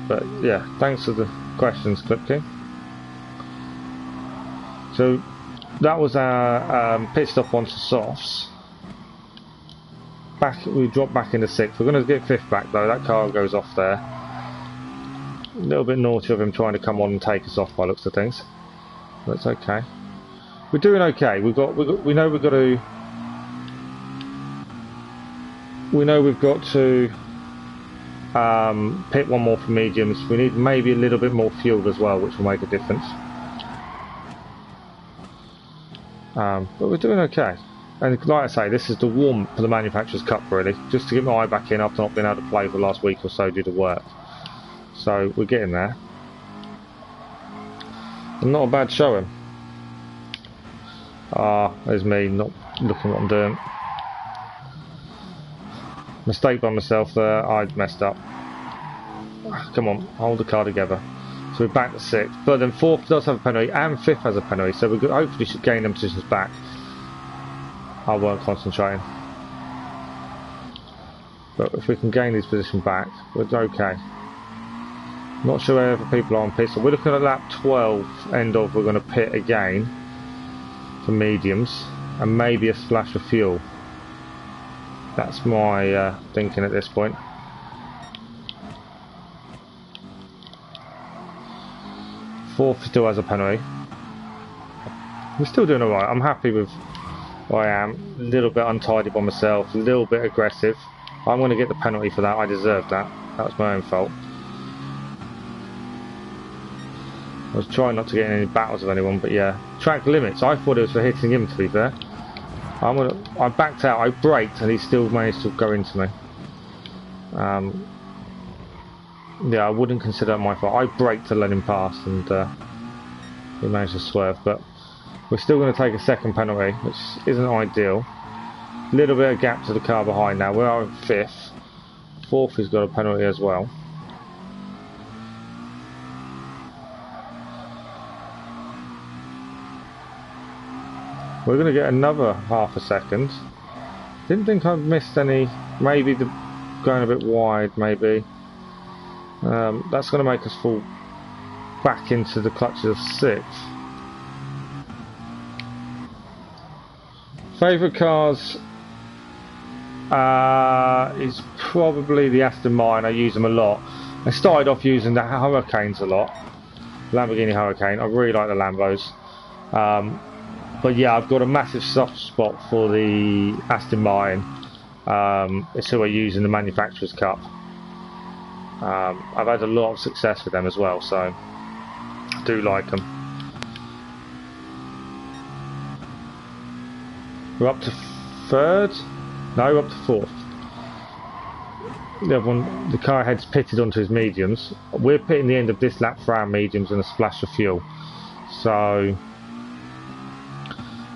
But yeah, thanks for the questions, Clip King. So that was our pit stop onto softs. We dropped back into 6th. We're going to get 5th back though. That car goes off there. A little bit naughty of him trying to come on and take us off by looks of things. That's okay. We're doing okay. We know we've got to. We know we've got to pit one more for mediums. We need maybe a little bit more fuel as well, which will make a difference. But we're doing okay. And like I say, this is the warm for the Manufacturers' Cup really, just to get my eye back in after not being able to play for the last week or so due to work. So we're getting there. And not a bad showing. There's me not looking what I'm doing. Mistake by myself there, I messed up. Come on, hold the car together. So we're back to 6th, but then 4th does have a penalty and 5th has a penalty, so we hopefully should gain them positions back. I weren't concentrating. But if we can gain these positions back, we're okay. Not sure where other people are on pit, so we're looking at lap 12, end of, we're going to pit again for mediums, and maybe a splash of fuel. That's my thinking at this point. Fourth still has a penalty. We're still doing alright. I'm happy with where I am. A little bit untidy by myself, a little bit aggressive. I'm going to get the penalty for that. I deserve that. That was my own fault. I was trying not to get in any battles with anyone, but yeah. Track limits. I thought it was for hitting him, to be fair. I backed out, I braked, and he still managed to go into me. Yeah, I wouldn't consider that my fault. I braked to let him pass, and he managed to swerve. But we're still going to take a second penalty, which isn't ideal. A little bit of gap to the car behind now. We are in 5th. 4th has got a penalty as well. We're going to get another half a second. Didn't think I'd missed any. Maybe the going a bit wide, maybe. That's going to make us fall back into the clutches of 6th. Favourite cars is probably the Aston Martin. I use them a lot. I started off using the Hurricanes a lot. Lamborghini Hurricane. I really like the Lambos. But yeah, I've got a massive soft spot for the Aston Martin. It's who I use in the Manufacturers Cup. I've had a lot of success with them as well, so I do like them. We're up to 3rd? No, we're up to 4th. The other one, the car ahead's pitted onto his mediums. We're pitting the end of this lap for our mediums and a splash of fuel. So,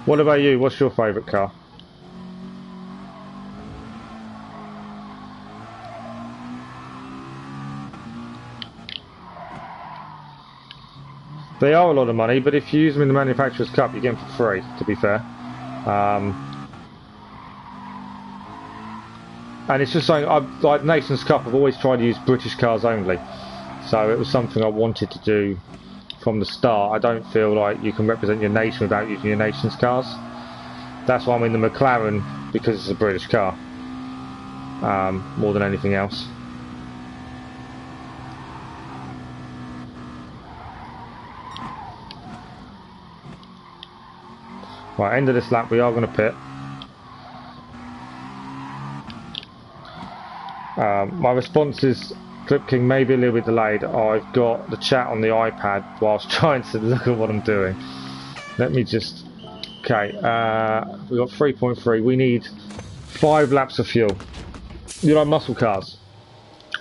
what about you? What's your favourite car? They are a lot of money, but if you use them in the Manufacturers Cup, you get them for free, to be fair. And it's just something, like Nations Cup, I've always tried to use British cars only. So it was something I wanted to do from the start. I don't feel like you can represent your nation without using your nation's cars. That's why I'm in the McLaren, because it's a British car. More than anything else. Right, end of this lap, we are going to pit. My response is, Clip King, maybe a little bit delayed. I've got the chat on the iPad whilst trying to look at what I'm doing. Let me just... Okay, we got 3.3. We need 5 laps of fuel. You know, muscle cars.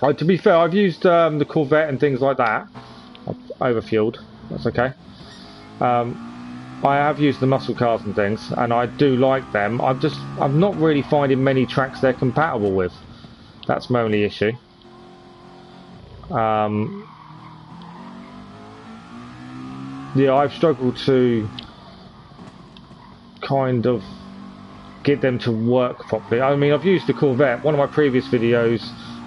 To be fair, I've used the Corvette and things like that. I've overfueled. That's okay. I have used the muscle cars and things, and I do like them. I'm not really finding many tracks they're compatible with. That's my only issue. Yeah, I've struggled to kind of get them to work properly. I mean, I've used the Corvette. One of my previous videos,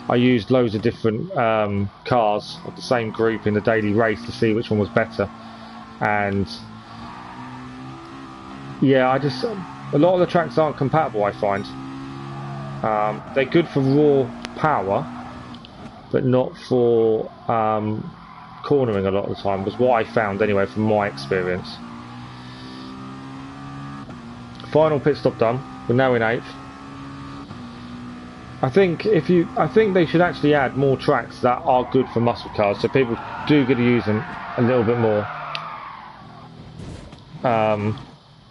I used loads of different cars of the same group in the daily race to see which one was better. And yeah, a lot of the tracks aren't compatible, I find. They're good for raw power, but not for cornering a lot of the time, was what I found anyway from my experience. Final pit stop done. We're now in 8th. I think they should actually add more tracks that are good for muscle cars, so people do get to use them a little bit more.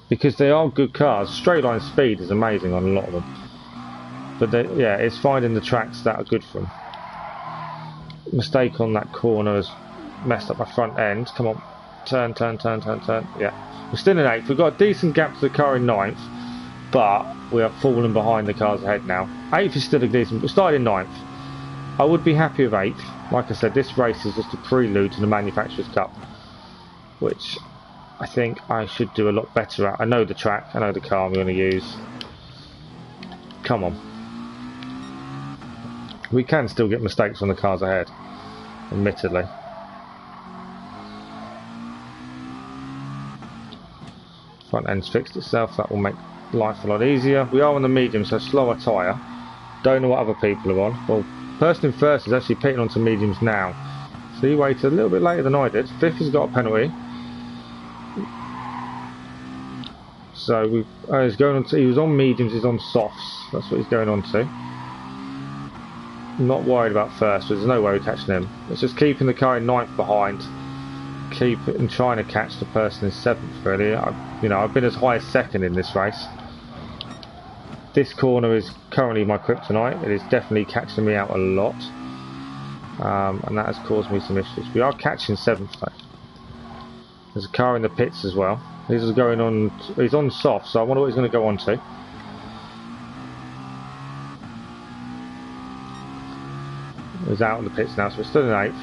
Because they are good cars. Straight line speed is amazing on a lot of them. But yeah, it's finding the tracks that are good for them. Mistake on that corner has messed up my front end. Come on, turn. Yeah, we're still in 8th. We've got a decent gap to the car in 9th, but we are falling behind the cars ahead now. 8th is still a decent. We started in 9th. I would be happy with 8th. Like I said, this race is just a prelude to the Manufacturers Cup, which I think I should do a lot better at. I know the track. I know the car I'm going to use. Come on. We can still get mistakes on the cars ahead, admittedly. Front end's fixed itself, that will make life a lot easier. We are on the medium, so slower tyre. Don't know what other people are on. Well, person in first is actually pitting onto mediums now. So he waited a little bit later than I did. 5th has got a penalty. So he's going on to, he was on mediums, he's on softs. That's what he's going on to. I'm not worried about first, there's no way we're catching him. It's just keeping the car in 9th behind, keep it and trying to catch the person in 7th. Really, I've been as high as 2nd in this race. This corner is currently my kryptonite. It is definitely catching me out a lot, and that has caused me some issues. We are catching 7th though. There's a car in the pits as well. He's going on. He's on soft, so I wonder what he's going to go on to. He's out of the pits now, so we're still in 8th.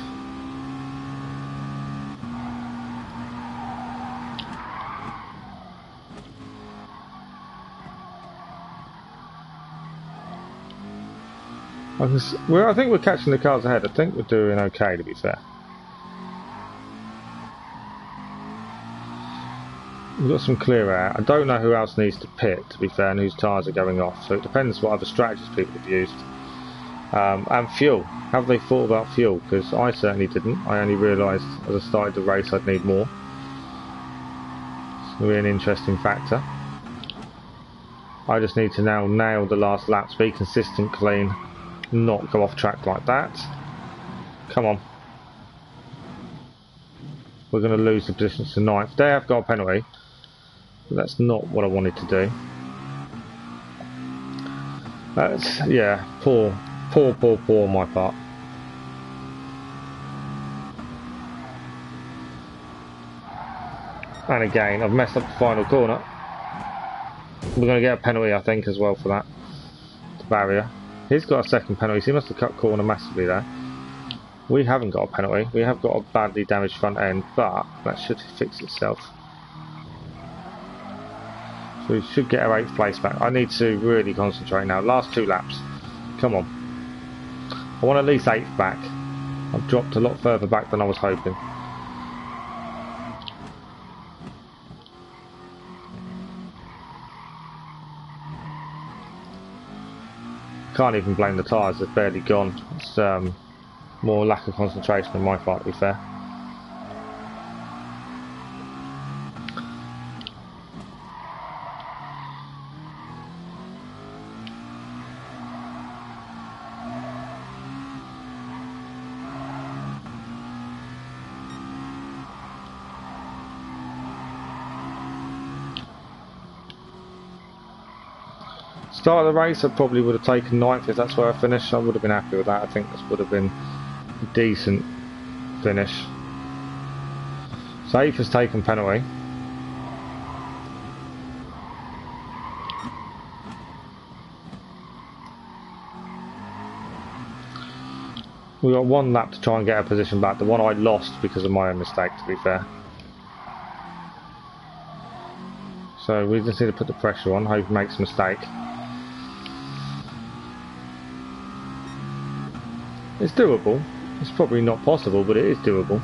I think we're catching the cars ahead. I think we're doing okay, to be fair. We've got some clear air. I don't know who else needs to pit, to be fair, and whose tyres are going off. So it depends what other strategies people have used. And fuel. Have they thought about fuel? Because I certainly didn't. I only realised as I started the race I'd need more. It's going to be an interesting factor. I just need to now nail the last laps, be consistent, clean, not go off track like that. Come on. We're going to lose the positions to 9th. They have got a penalty. But that's not what I wanted to do. That's, yeah, poor on my part. And again, I've messed up the final corner. We're going to get a penalty, I think, as well for that. The barrier. He's got a second penalty, so he must have cut corner massively there. We haven't got a penalty. We have got a badly damaged front end, but that should fix itself. So we should get our 8th place back. I need to really concentrate now. Last 2 laps. Come on. I want at least 8th back. I've dropped a lot further back than I was hoping. Can't even blame the tyres, they've barely gone. It's more lack of concentration on my part, to be fair. Start of the race, I probably would have taken 9th if that's where I finished. I would have been happy with that. I think this would have been a decent finish. So 8th has taken penalty. We got 1 lap to try and get our position back. The one I lost because of my own mistake, to be fair. So we just need to put the pressure on, hope he makes a mistake. It's doable. It's probably not possible, but it is doable.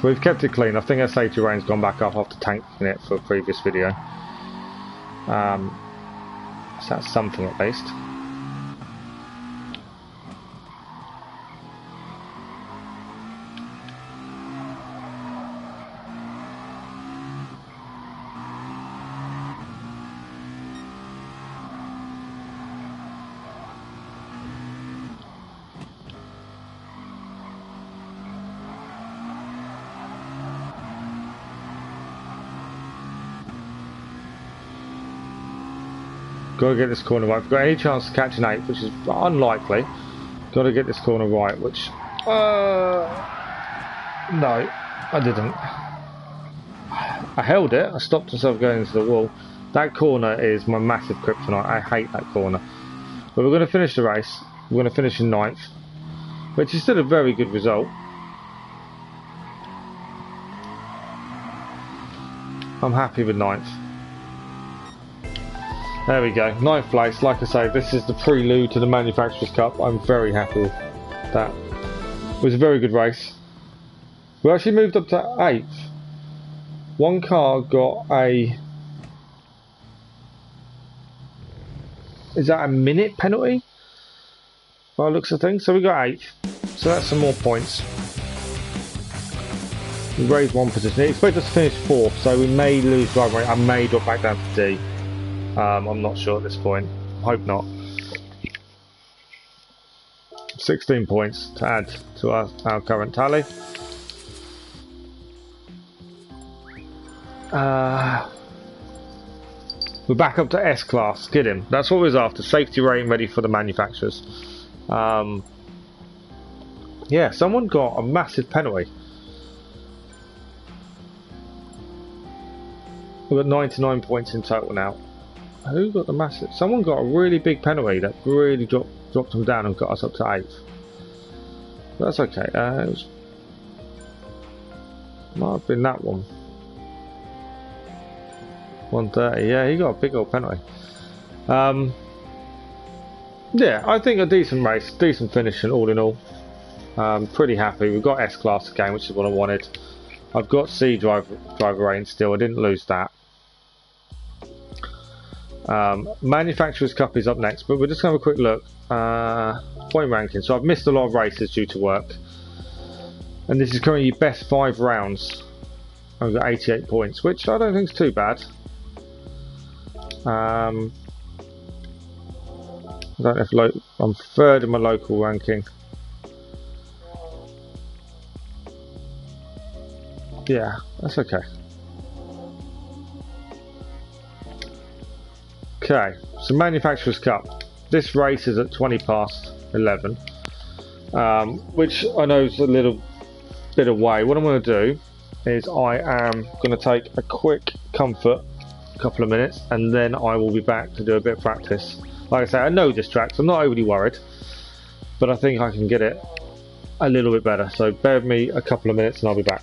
We've kept it clean. I think our safety rating's gone back up after tanking it for a previous video. So that's something at least. Got to get this corner right. If we've got any chance to catch an 8th, which is unlikely, got to get this corner right, which... no, I didn't. I held it, I stopped myself going into the wall. That corner is my massive kryptonite. I hate that corner. But we're going to finish the race. We're going to finish in 9th, which is still a very good result. I'm happy with 9th. There we go, 9th place. Like I say, this is the prelude to the Manufacturers' Cup. I'm very happy with that. It was a very good race. We actually moved up to 8th. One car got a... Is that a minute penalty? By the looks of things. So we got 8th. So that's some more points. We raised 1 position. They expect us to finish 4th, so we may lose driver rate. I may drop back down to D. I'm not sure at this point. Hope not. 16 points to add to our current tally. We're back up to S class. Get him. That's what we was after. Safety rating ready for the manufacturers. Yeah, someone got a massive penalty. We've got 99 points in total now. Who got the massive? Someone got a really big penalty that really dropped them down and got us up to 8th. But that's okay. Might have been that one. 130. Yeah, he got a big old penalty. Yeah, I think a decent race, decent finish, and all in all, pretty happy. We've got S-Class again, which is what I wanted. I've got C driver rating still. I didn't lose that. Manufacturers Cup is up next, but we're just going to have a quick look. Point ranking. So I've missed a lot of races due to work, and this is currently your best 5 rounds. I've got 88 points, which I don't think is too bad. I don't know if I'm 3rd in my local ranking. Yeah, that's okay. Okay, so Manufacturers Cup. This race is at 20 past 11, which I know is a little bit away. What I'm going to do is I am going to take a quick comfort, a couple of minutes, and then I will be back to do a bit of practice. Like I say, I know this track, so I'm not overly worried, but I think I can get it a little bit better. So bear with me a couple of minutes and I'll be back.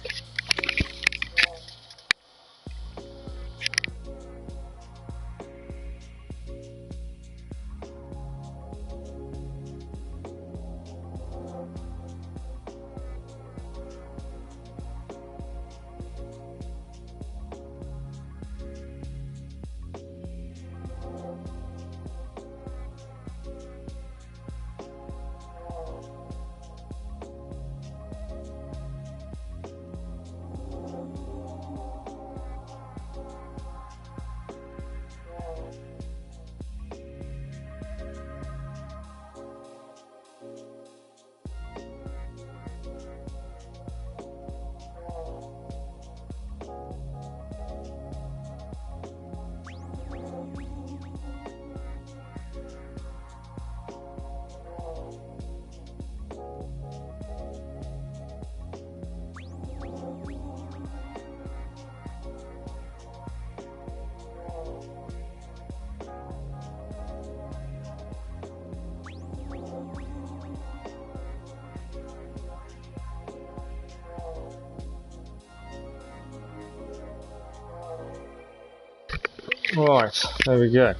Right, there we go.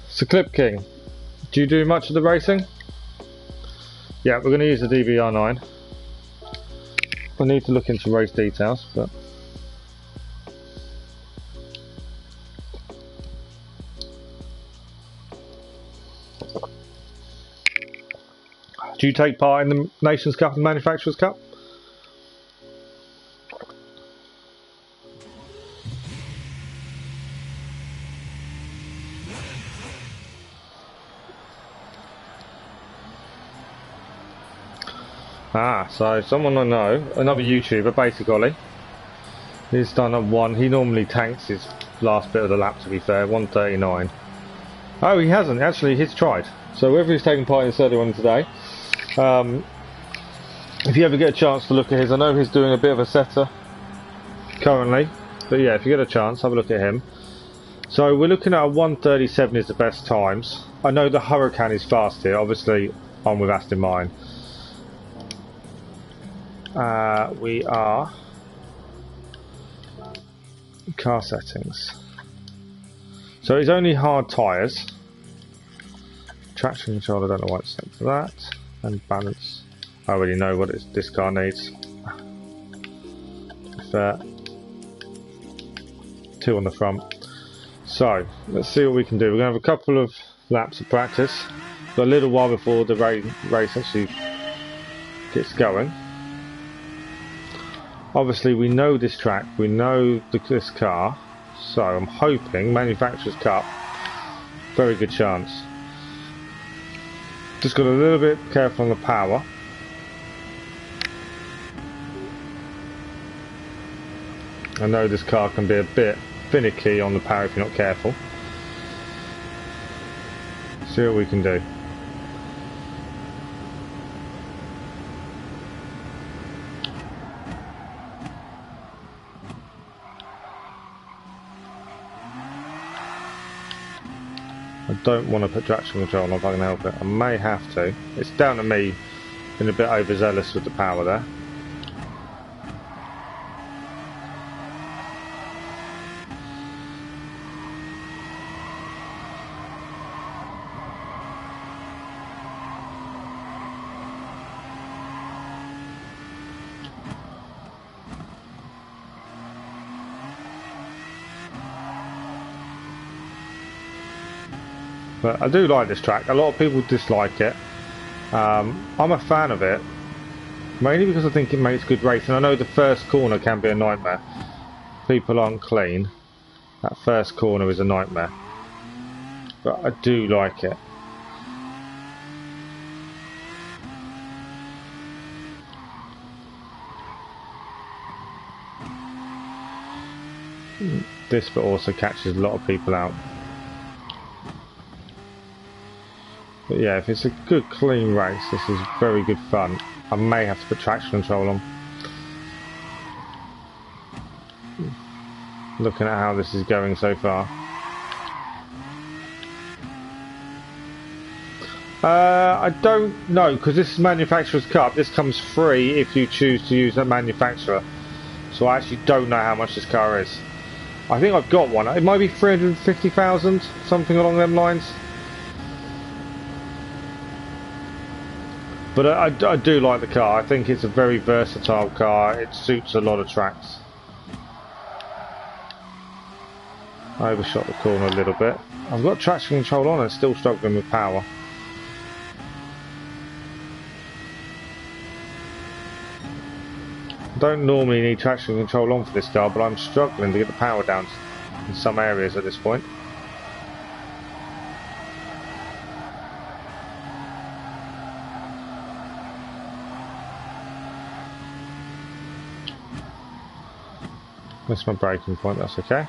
So Clip King, do you do much of the racing? Yeah, we're going to use the DBR9. I need to look into race details, but do you take part in the Nations Cup and Manufacturers Cup? Ah, so someone I know, another YouTuber, Basic Ollie, he's done at 1. He normally tanks his last bit of the lap, to be fair, 1:39. Oh, he hasn't, actually, he's tried. So whether he's taken part in the 31 today, if you ever get a chance to look at his, I know he's doing a bit of a setter currently, but yeah, if you get a chance, have a look at him. So we're looking at a 1:37 is the best times. I know the Hurricane is fast here, obviously I'm with Aston Martin. We are car settings. So it's only hard tyres. Traction control, I don't know what it's set for that. And balance. I already know what this car needs. Fair. 2 on the front. So let's see what we can do. We're going to have a couple of laps of practice. Got a little while before the race actually gets going. Obviously we know this track, we know this car, so I'm hoping Manufacturers Cup, very good chance. Just got a little bit careful on the power. I know this car can be a bit finicky on the power if you're not careful. See what we can do. I don't want to put traction control on if I can help it. I may have to. It's down to me being a bit overzealous with the power there. But I do like this track. A lot of people dislike it. I'm a fan of it, mainly because I think it makes good racing. I know the first corner can be a nightmare. People aren't clean. That first corner is a nightmare. But I do like it. This bit also catches a lot of people out. But yeah, if it's a good clean race, this is very good fun. I may have to put traction control on. Looking at how this is going so far. I don't know, because this is manufacturer's cup. This comes free if you choose to use that manufacturer. So I actually don't know how much this car is. I think I've got one. It might be 350,000, something along them lines. But I do like the car. I think it's a very versatile car. It suits a lot of tracks. I overshot the corner a little bit. I've got traction control on and still struggling with power. I don't normally need traction control on for this car, but I'm struggling to get the power down in some areas at this point. Missed my braking point, that's okay.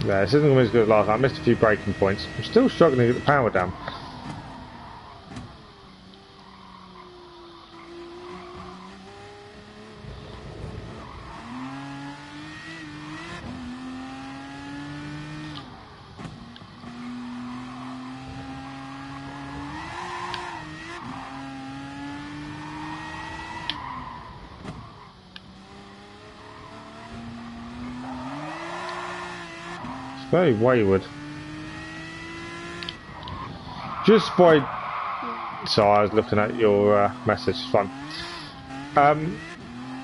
Yeah, this isn't going to be as good as last time. I missed a few braking points. I'm still struggling to get the power down. Very wayward. Just by... Sorry, I was looking at your message. Fun.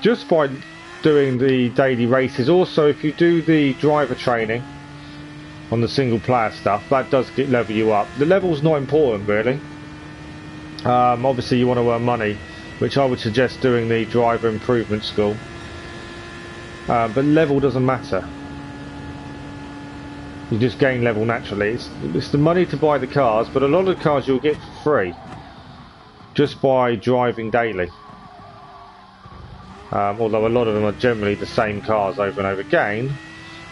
Just by doing the daily races. Also, if you do the driver training on the single player stuff, that does level you up. The level's not important, really. Obviously, you want to earn money, which I would suggest doing the driver improvement school. But level doesn't matter. You just gain level naturally. It's the money to buy the cars, but a lot of the cars you'll get for free just by driving daily. Although a lot of them are generally the same cars over and over again,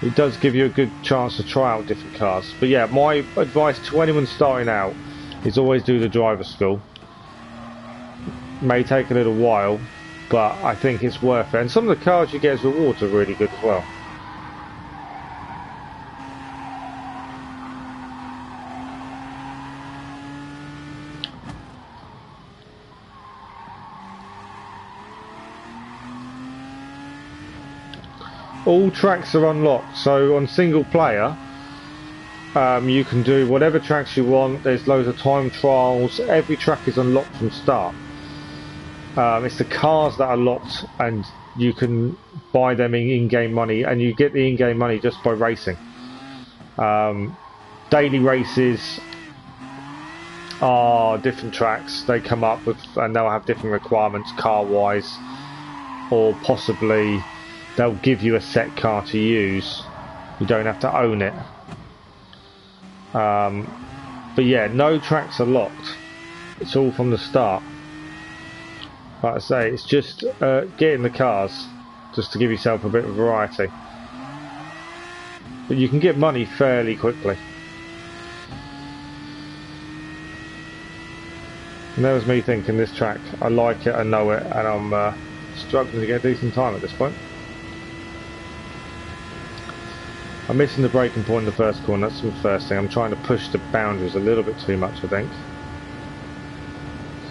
it does give you a good chance to try out different cars. But yeah, my advice to anyone starting out is always do the driver school. May take a little while, but I think it's worth it. And some of the cars you get as rewards are really good as well. All tracks are unlocked, so on single player you can do whatever tracks you want. There's loads of time trials. Every track is unlocked from start. It's the cars that are locked, and you can buy them in-game money, and you get the in-game money just by racing. Daily races are different tracks. They come up with, and they'll have different requirements car-wise, or possibly they'll give you a set car to use. You don't have to own it. But yeah, no tracks are locked. It's all from the start. Like I say, it's just getting the cars just to give yourself a bit of variety. But you can get money fairly quickly. And there was me thinking, this track, I like it, I know it, and I'm struggling to get a decent time at this point. I'm missing the braking point in the first corner, that's the first thing. I'm trying to push the boundaries a little bit too much, I think.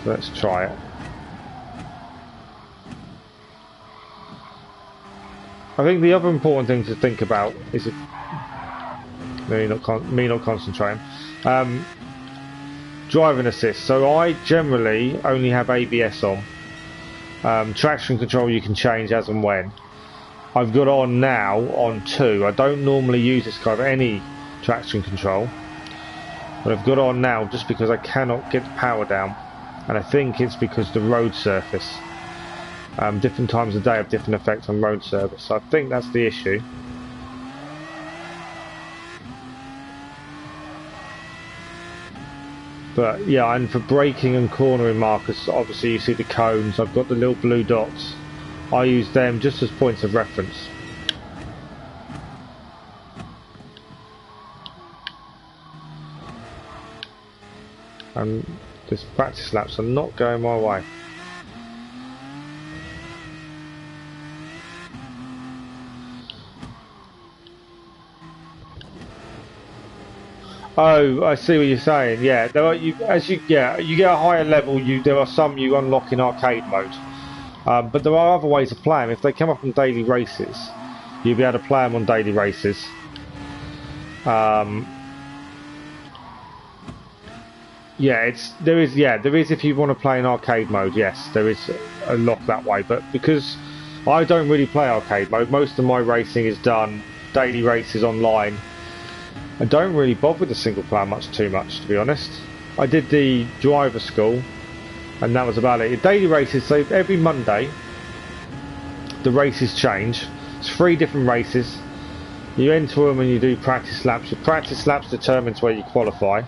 So let's try it. I think the other important thing to think about is me not concentrating. Driving assist. So I generally only have ABS on. Traction control you can change as and when. I've got on now on 2. I don't normally use this car for any traction control, but I've got on now just because I cannot get the power down, and I think it's because the road surface. Different times of day have different effects on road surface, so I think that's the issue. But yeah, and for braking and cornering markers, obviously you see the cones. I've got the little blue dots. I use them just as points of reference. And this practice laps are not going my way. Oh, I see what you're saying. Yeah, there are, as you get a higher level, there are some you unlock in arcade mode, but there are other ways of playing. If they come up on daily races, you'll be able to play them on daily races. Yeah, there is if you want to play in arcade mode. Yes, there is a lock that way, but because I don't really play arcade mode, most of my racing is done daily races online. I don't really bother with the single player too much, to be honest. I did the driver school, and that was about it. The daily races, so every Monday, the races change. It's 3 different races. You enter them and you do practice laps. Your practice laps determines where you qualify,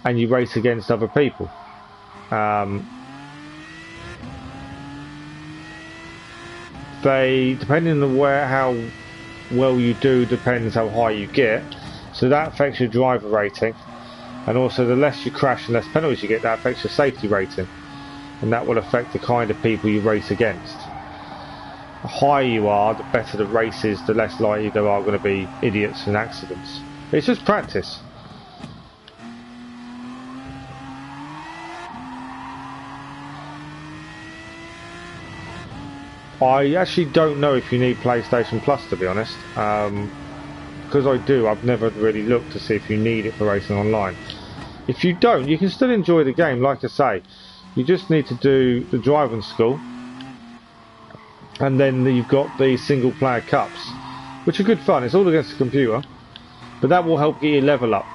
and you race against other people. Depending on how well you do, depends how high you get, so that affects your driver rating, and also the less you crash and less penalties you get, that affects your safety rating, and that will affect the kind of people you race against. The higher you are, the better the race is, the less likely there are going to be idiots and accidents. It's just practice. I actually don't know if you need PlayStation Plus, to be honest. Because I do, I've never really looked to see if you need it for racing online. If you don't, you can still enjoy the game, like I say. You just need to do the driving school, and then you've got the single player cups, which are good fun. It's all against the computer, but that will help get your level up.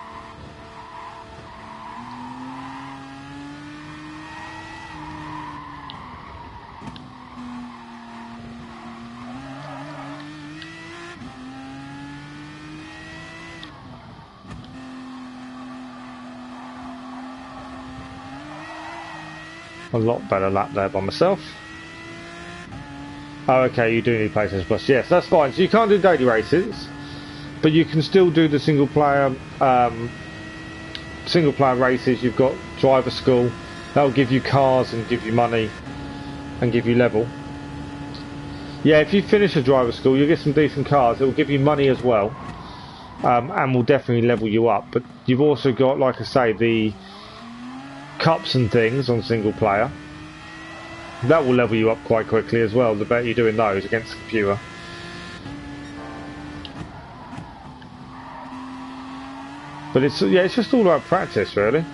A lot better lap there by myself. Oh, okay, you do need PlayStation Plus. Yes, that's fine. So you can't do daily races, but you can still do the single player races. You've got driver school. That'll give you cars and give you money and give you level. Yeah, if you finish a driver school, you'll get some decent cars. It will give you money as well, and will definitely level you up. But you've also got, like I say, the cups and things on single player. That will level you up quite quickly as well, the better you're doing those against the computer. But it's just all about practice, really.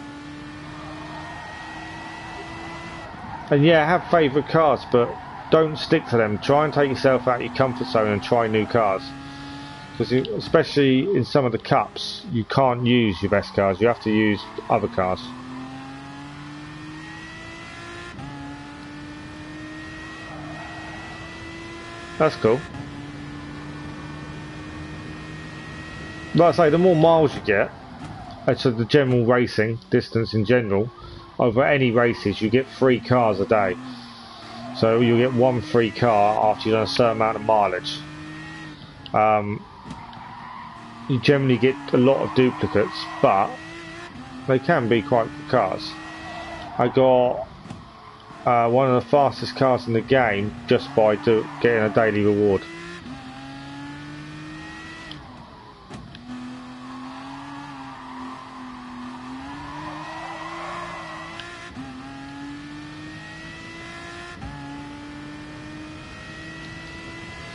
And yeah, have favourite cars, but don't stick to them. Try and take yourself out of your comfort zone and try new cars. Because especially in some of the cups, you can't use your best cars. You have to use other cars. That's cool. Like I say, the more miles you get, so the general racing distance in general, over any races, you get 3 cars a day. So you'll get 1 free car after you've done a certain amount of mileage. You generally get a lot of duplicates, but they can be quite good cars. I got one of the fastest cars in the game just by getting a daily reward.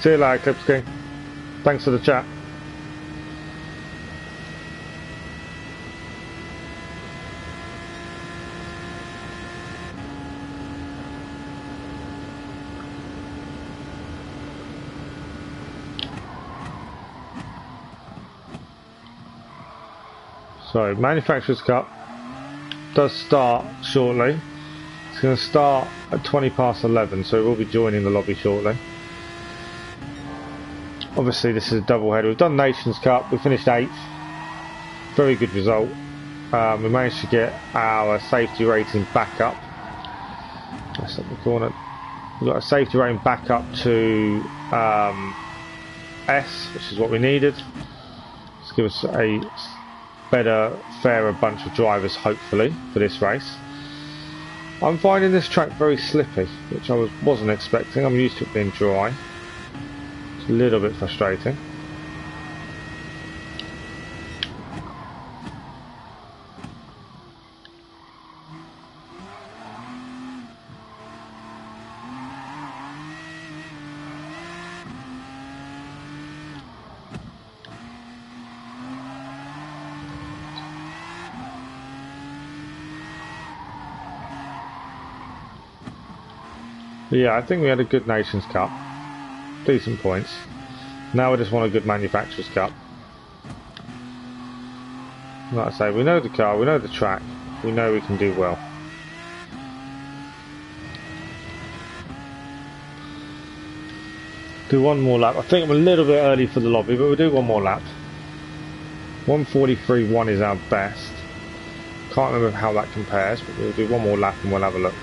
See you later, Clips King. Thanks for the chat. So, Manufacturers Cup does start shortly. It's going to start at 20 past 11, so we'll be joining the lobby shortly. Obviously, this is a double header. We've done Nations Cup. We finished 8th. Very good result. We managed to get our safety rating back up. Let's up the corner. We've got a safety rating back up to S, which is what we needed. Let's give us a better, fairer bunch of drivers, hopefully, for this race. I'm finding this track very slippy, which I wasn't expecting. I'm used to it being dry. It's a little bit frustrating. Yeah, I think we had a good Nations Cup. Decent points. Now we just want a good Manufacturers Cup. Like I say, we know the car, we know the track, we know we can do well. Do one more lap. I think I'm a little bit early for the lobby, but we'll do one more lap. 1:43.1 is our best. Can't remember how that compares, but we'll do one more lap and we'll have a look.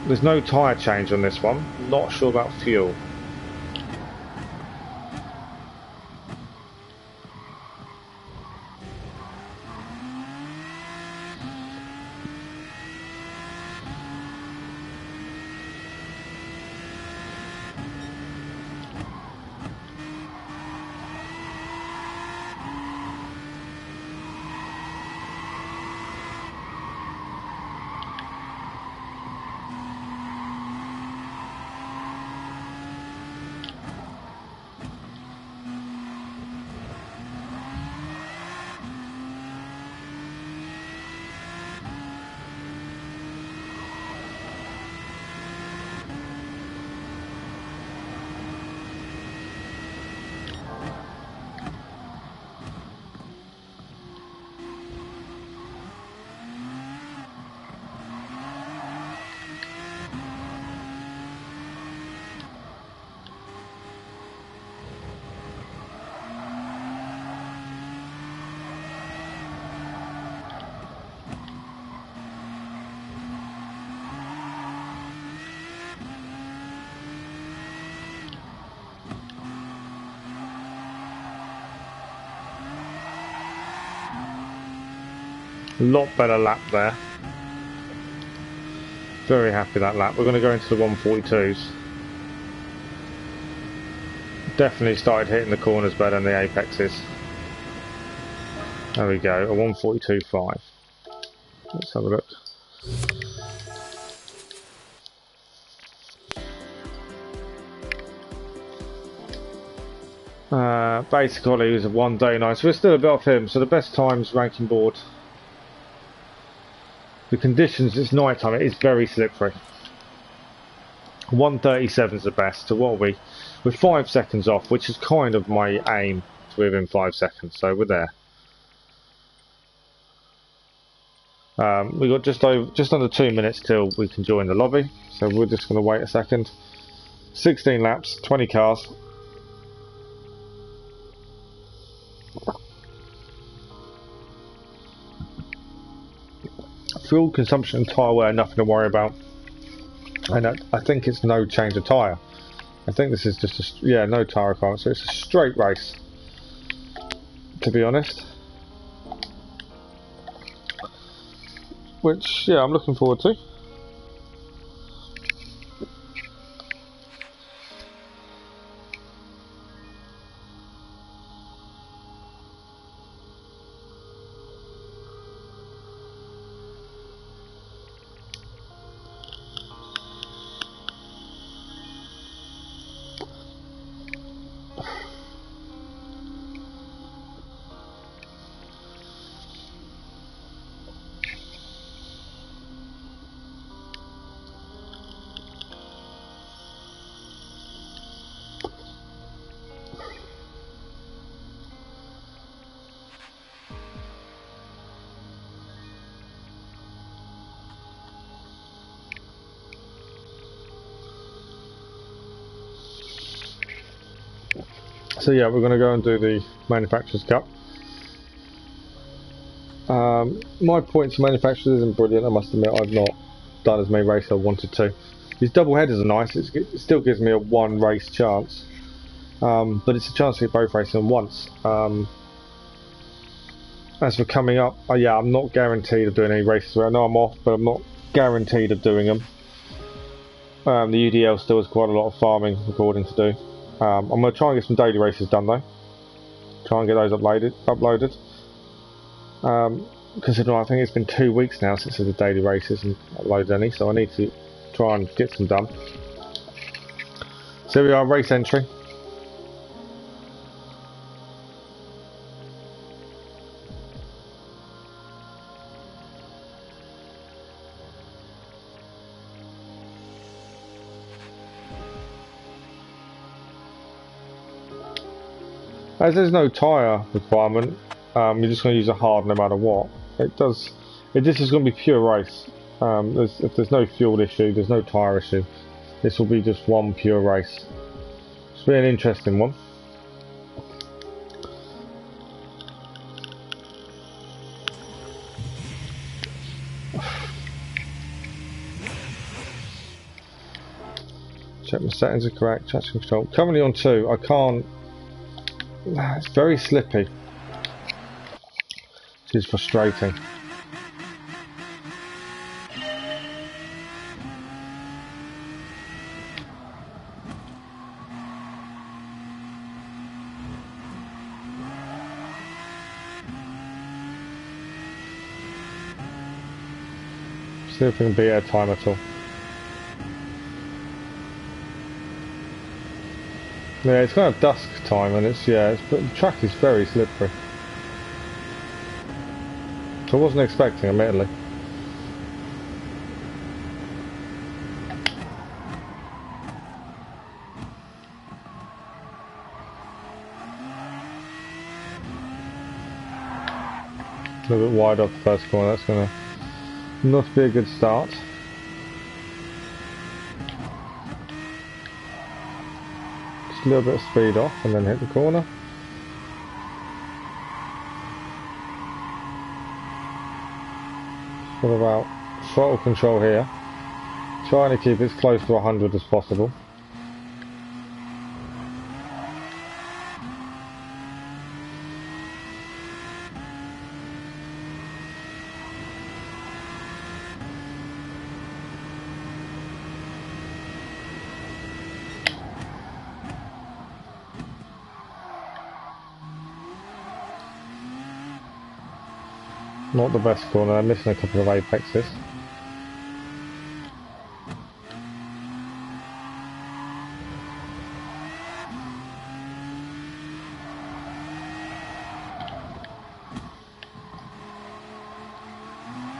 There's no tyre change on this one. Not sure about fuel. A lot better lap there. Very happy that lap. We're going to go into the 142s. Definitely started hitting the corners better than the apexes. There we go, a 142.5. Let's have a look. Basically he was a 1 day 9, so we're still a bit off him. So the best times ranking board. The conditions, it's night time, it is very slippery. 1:37 is the best, so what are we? We're 5 seconds off, which is kind of my aim, to within 5 seconds, so we're there. We got just under 2 minutes till we can join the lobby, so we're just going to wait a second. 16 laps, 20 cars. Fuel consumption and tyre wear, nothing to worry about. And I think it's no change of tyre. I think this is just a, no tyre requirement, so it's a straight race, to be honest. Which, yeah, I'm looking forward to. So yeah, we're going to go and do the Manufacturers Cup. My points for Manufacturers isn't brilliant, I must admit. I've not done as many races as I wanted to. These double headers are nice, it still gives me a one race chance. But it's a chance to get both races at once. As for coming up, yeah, I'm not guaranteed of doing any races. I know I'm off, but I'm not guaranteed of doing them. The UDL still has quite a lot of farming recording to do. I'm going to try and get some daily races done though. Try and get those uploaded. Considering I think it's been 2 weeks now since I did daily races and uploaded any, so I need to try and get some done. So here we are, race entry. As there's no tyre requirement, you're just going to use a hard no matter what. This is going to be pure race. If there's no fuel issue, there's no tyre issue. This will be just one pure race. It's really an interesting one. Check my settings are correct. Traction control. Currently on 2. I can't. It's very slippy. Which is frustrating. See if we can beat our time at all. Yeah, it's kind of dusk time, and but the track is very slippery. So I wasn't expecting, admittedly. A little bit wide off the first corner. That's going to not be a good start. A little bit of speed off and then hit the corner. What about throttle control here? Trying to keep it as close to 100 as possible. Not the best corner, I'm missing a couple of apexes.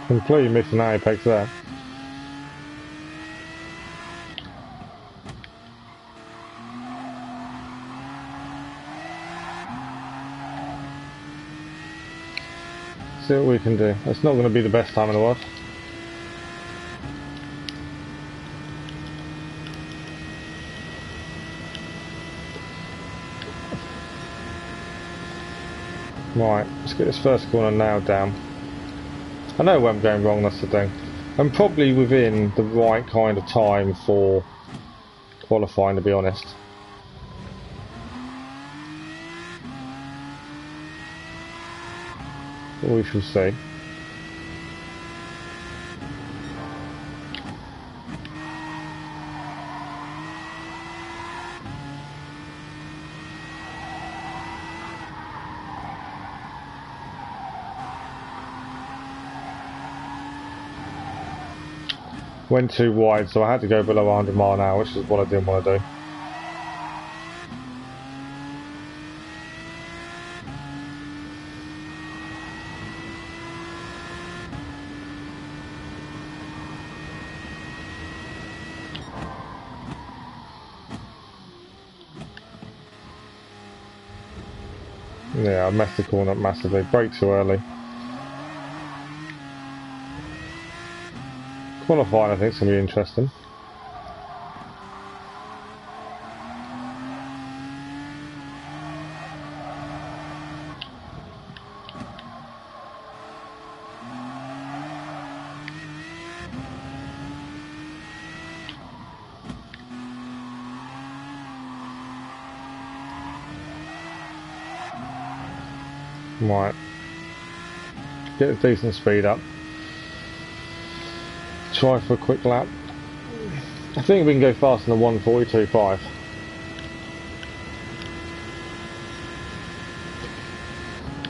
Completely missing that apex there. See what we can do. It's not going to be the best time in the world. Right, let's get this first corner nailed down. I know where I'm going wrong, that's the thing. I'm probably within the right kind of time for qualifying, to be honest. But we shall see. Went too wide, so I had to go below 100 mile an hour, which is what I didn't want to do. Yeah, I messed the corner up massively. Brake too early. Qualifying, I think, is going to be interesting. Right. Get a decent speed up. Try for a quick lap. I think we can go faster than 1:42.5.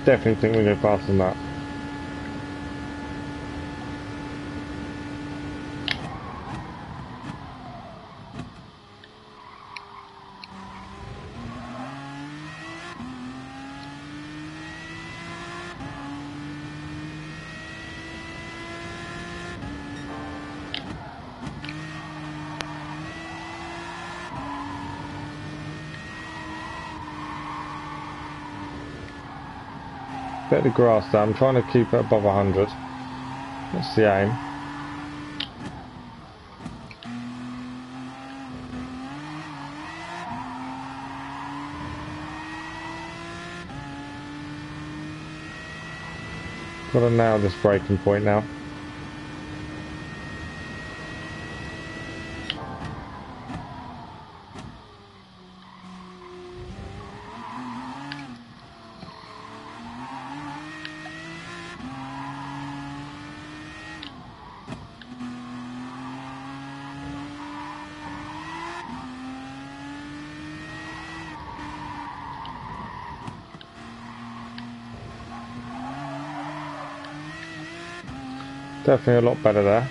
Definitely think we can go faster than that. Bit of the grass there. I'm trying to keep it above 100. That's the aim. Got to nail this braking point now. Definitely a lot better there.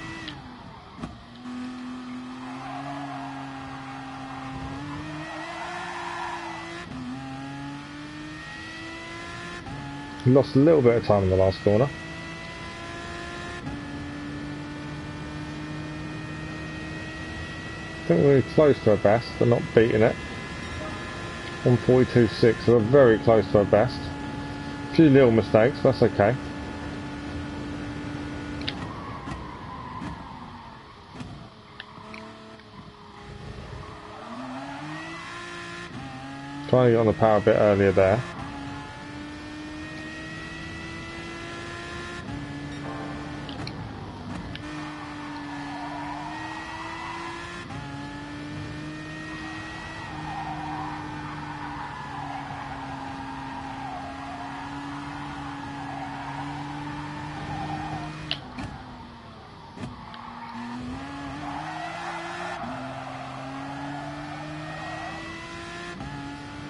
Lost a little bit of time in the last corner. I think we're close to our best, but not beating it. 1:42.6, so we're very close to our best. A few little mistakes, but that's okay. Trying to get on the power a bit earlier there.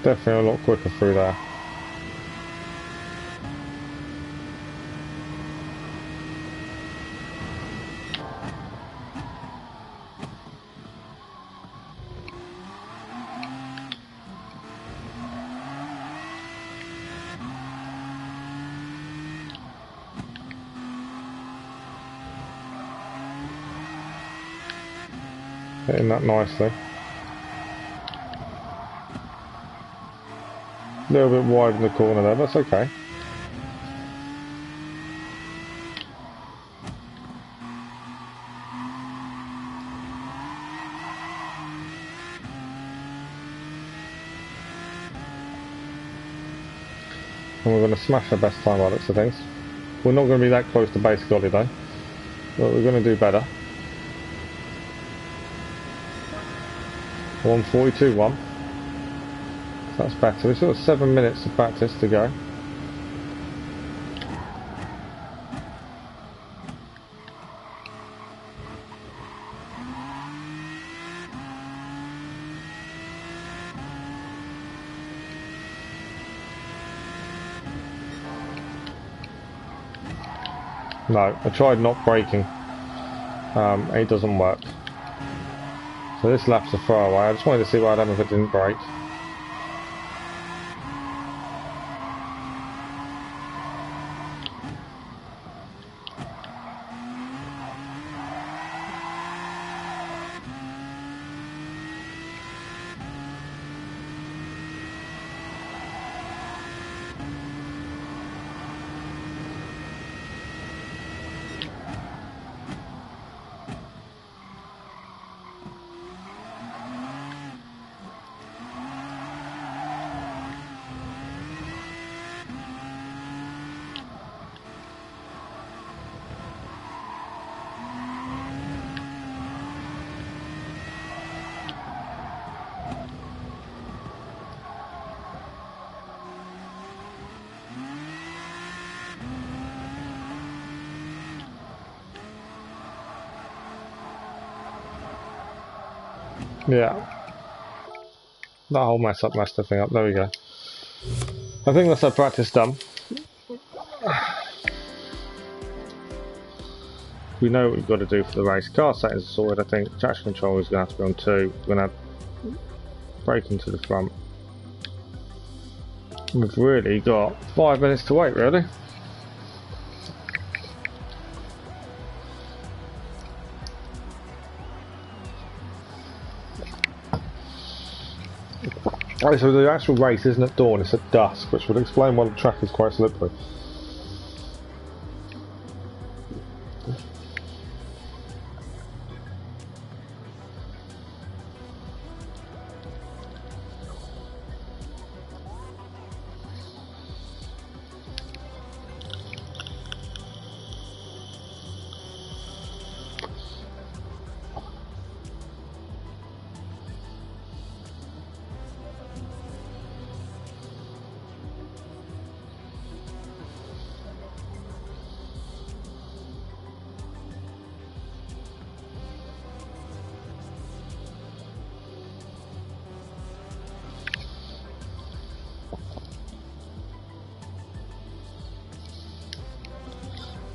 Definitely a lot quicker through there. Hitting that nicely. A little bit wide in the corner there, but that's okay. And we're going to smash our best time by looks of things. We're not going to be that close to base golly though, but we're going to do better. 1:42.1. That's better. We've still got 7 minutes of practice to go. No, I tried not braking. It doesn't work. So this lap's a throwaway. I just wanted to see what I'd happen if it didn't brake. Yeah. That whole messed the thing up. There we go. I think that's our practice done. We know what we've got to do for the race. Car settings are sorted, I think. Traction control is going to have to be on 2. We're going to brake into the front. We've really got 5 minutes to wait, really. Right, so the actual race isn't at dawn, it's at dusk, which would explain why the track is quite slippery.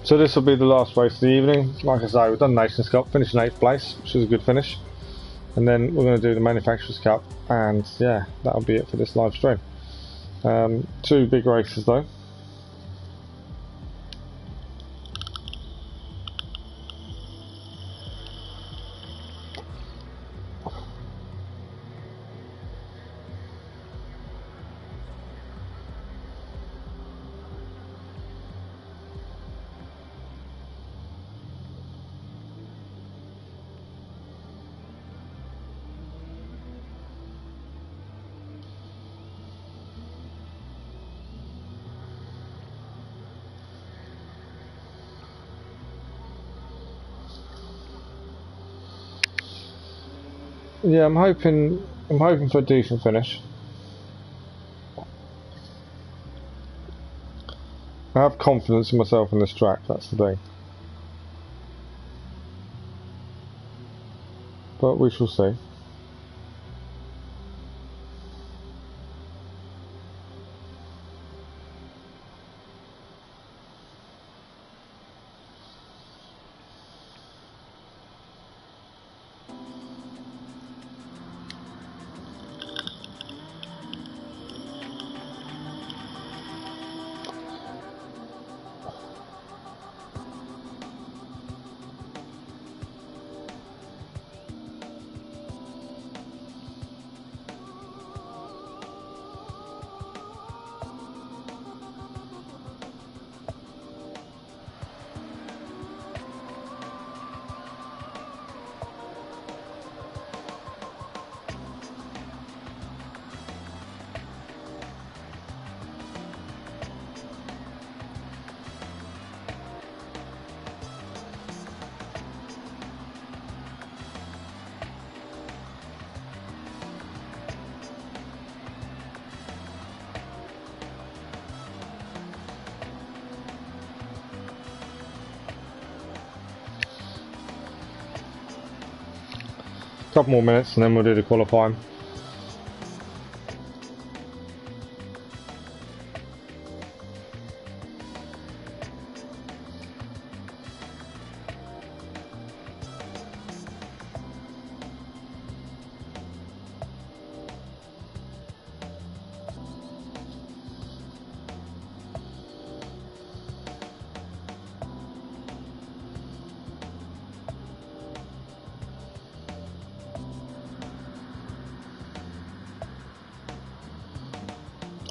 So this will be the last race of the evening. Like I say, we've done Nations Cup, finished in 8th place, which is a good finish. And then we're going to do the Manufacturers Cup, and yeah, that'll be it for this live stream. 2 big races though. Yeah, I'm hoping for a decent finish. I have confidence in myself in this track, that's the thing. But we shall see. Couple more minutes and then we'll do the qualifying.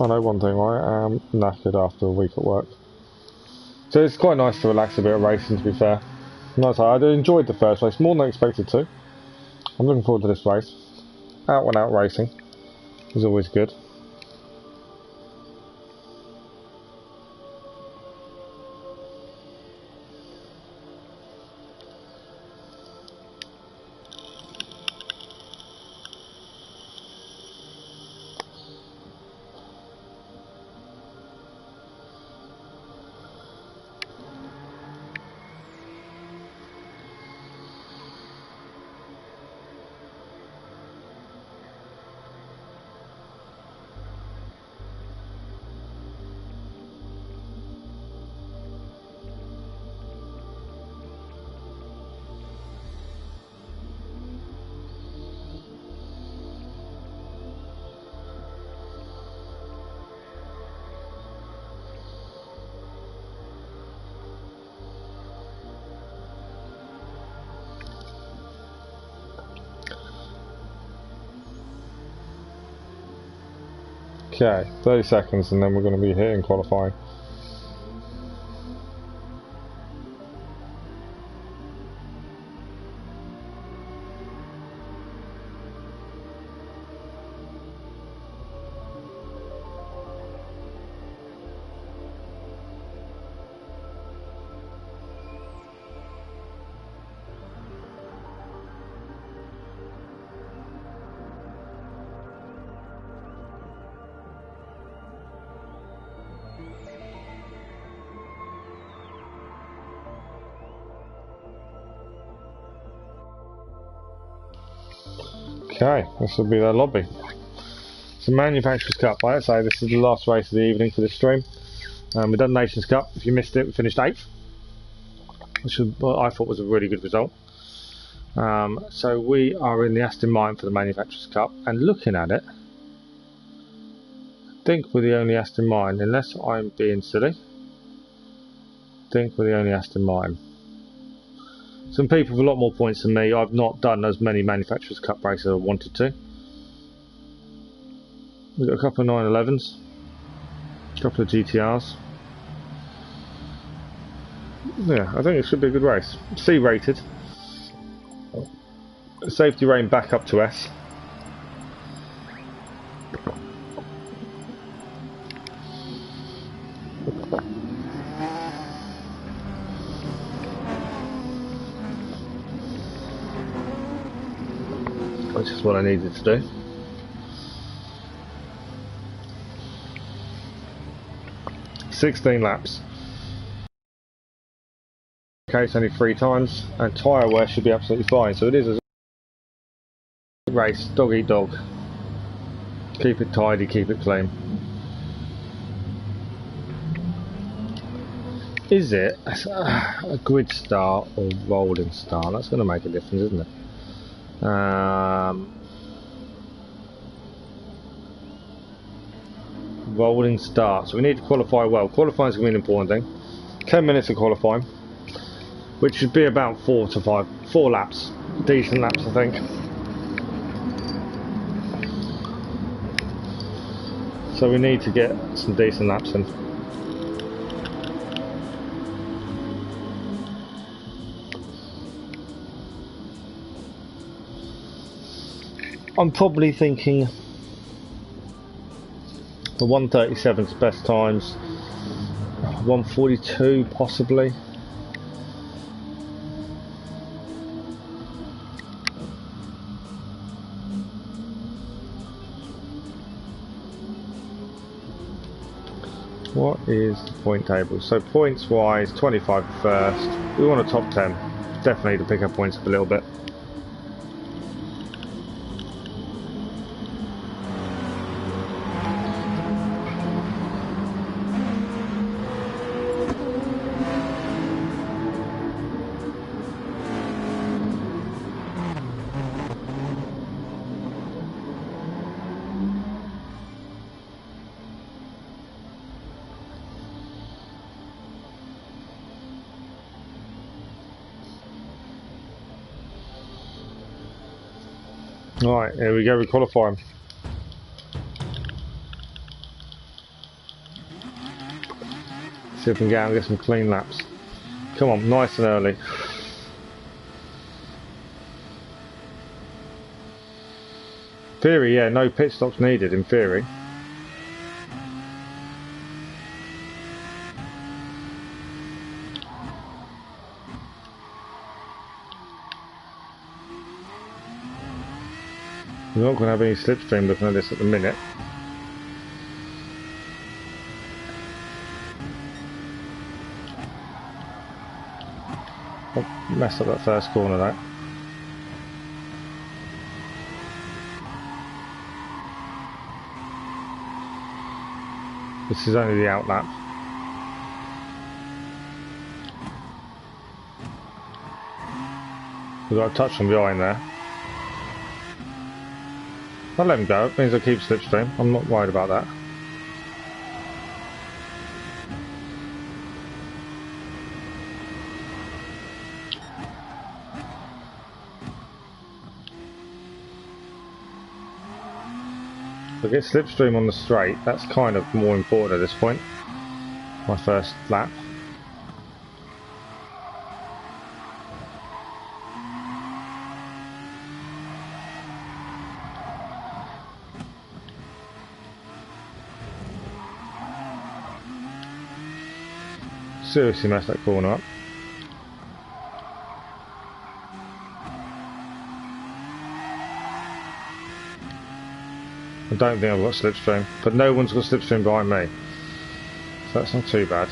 I know one thing, right? I'm knackered after a week at work. So it's quite nice to relax a bit of racing, to be fair. Nice, I enjoyed the first race more than I expected to. I'm looking forward to this race. Out and out racing is always good. Okay, 30 seconds and then we're going to be hitting qualifying. Okay, this will be their lobby. So Manufacturers Cup, like I say, this is the last race of the evening for this stream. We've done Nations Cup. If you missed it, we finished 8th, which was, well, I thought was a really good result. So we are in the Aston Martin for the Manufacturers Cup, and looking at it, I think we're the only Aston Martin, unless I'm being silly. I think we're the only Aston Martin. Some people have a lot more points than me. I've not done as many Manufacturers Cup races as I wanted to. We've got a couple of 911s, a couple of GTRs. Yeah, I think it should be a good race. C rated. Safety rating back up to S. Which is what I needed to do. "16 laps. Okay, it's only 3 times, and tyre wear should be absolutely fine. So it is a race, dog eat dog. Keep it tidy, keep it clean. Is it a grid start or rolling start? That's going to make a difference, isn't it? Rolling start. So we need to qualify well. Qualifying is going to be an important thing. 10 minutes of qualifying, which should be about 4 laps. Decent laps, I think. So we need to get some decent laps in. I'm probably thinking the 1:37's best times, 1:42 possibly. What is the point table? So points wise, 25 first. We want a top 10. Definitely to pick up points up a little bit. Right, here we go, we qualify them. See if we can get out and get some clean laps. Come on, nice and early. Theory, yeah, no pit stops needed in theory. We're not going to have any slipstream looking at this at the minute. Oh, messed up that first corner though. This is only the out lap. We've got a touch from behind there. I'll let him go, it means I keep slipstream. I'm not worried about that. I get slipstream on the straight, that's kind of more important at this point. My first lap. Seriously messed that corner up. I don't think I've got slipstream, but no one's got slipstream behind me, so that's not too bad.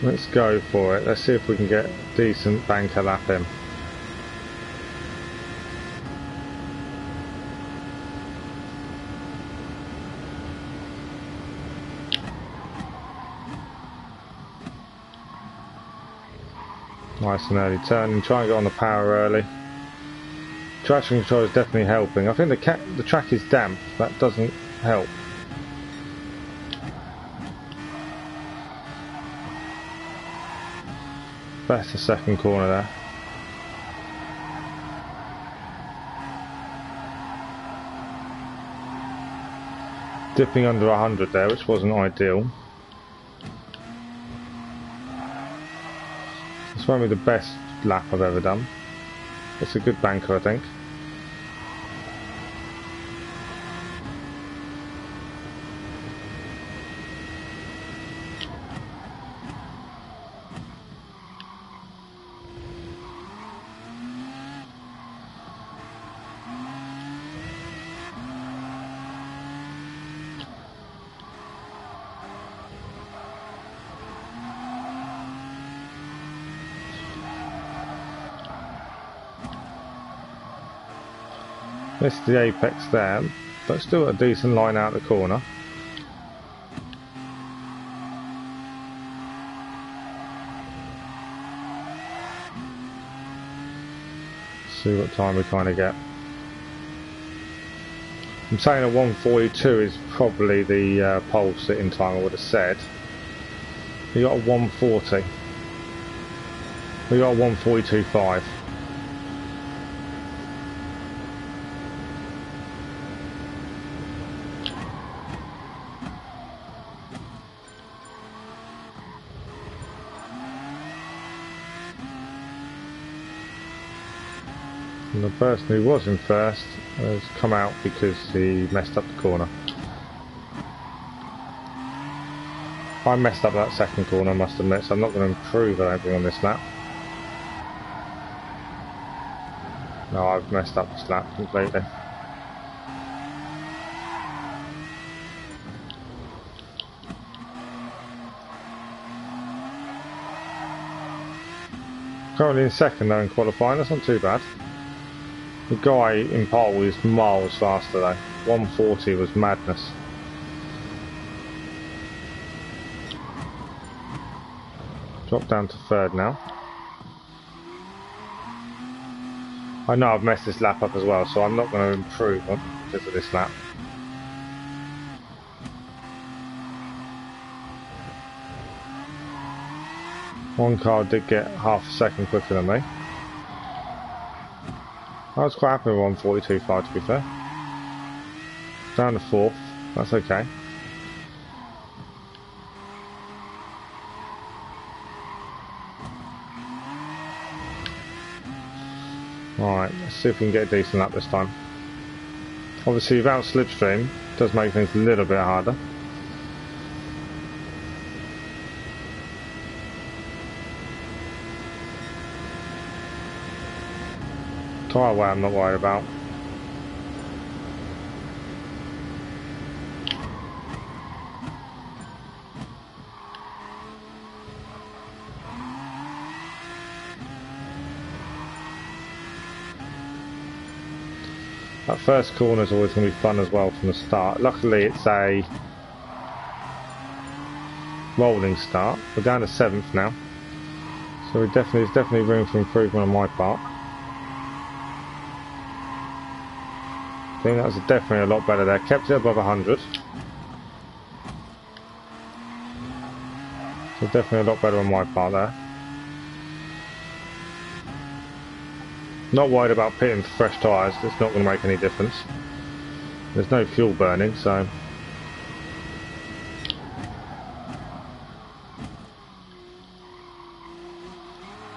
Let's go for it. Let's see if we can get a decent banker lap in. Nice and early turn and try and get on the power early. Traction control is definitely helping. I think the track is damp, that doesn't help. Better second corner there. Dipping under 100 there, which wasn't ideal. This won't be the best lap I've ever done. It's a good banker, I think. Missed the apex there, but still a decent line out the corner. See what time we kind of get. I'm saying a 142 is probably the pole sitting time I would have said. We got a 140. We got a 142.5. And the person who was in first has come out because he messed up the corner. I messed up that second corner, I must admit, so I'm not going to improve, I don't think, on this lap. No, I've messed up this lap completely. Currently in second though in qualifying, that's not too bad. The guy in pole is miles faster though. 140 was madness. Drop down to third now. I know I've messed this lap up as well, so I'm not going to improve on because of this lap. One car did get half a second quicker than me. I was quite happy with 142.5 to be fair. Down to fourth, that's okay. Alright, let's see if we can get a decent lap this time. Obviously without slipstream, it does make things a little bit harder. Tyre wear I'm not worried about. That first corner is always going to be fun as well from the start. Luckily it's a rolling start. We're down to 7th now. So there's definitely room for improvement on my part. I think that was definitely a lot better there. Kept it above 100. So definitely a lot better on my part there. Not worried about pitting for fresh tyres, it's not going to make any difference. There's no fuel burning, so...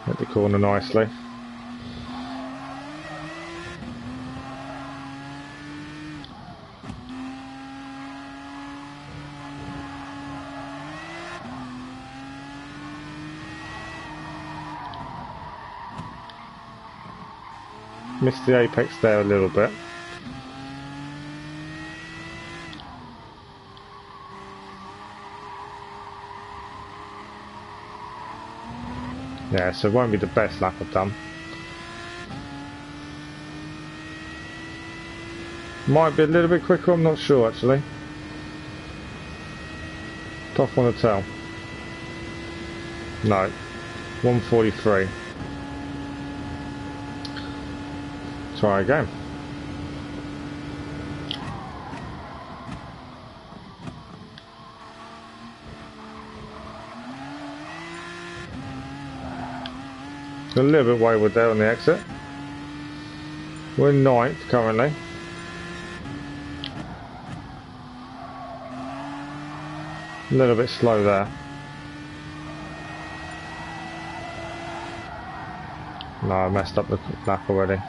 Hit the corner nicely. Missed the apex there a little bit. Yeah, so it won't be the best lap I've done. Might be a little bit quicker, I'm not sure actually. Tough one to tell. No, 143. Try again. A little bit wayward there on the exit. We're in 9th currently. A little bit slow there. No, I messed up the lap already.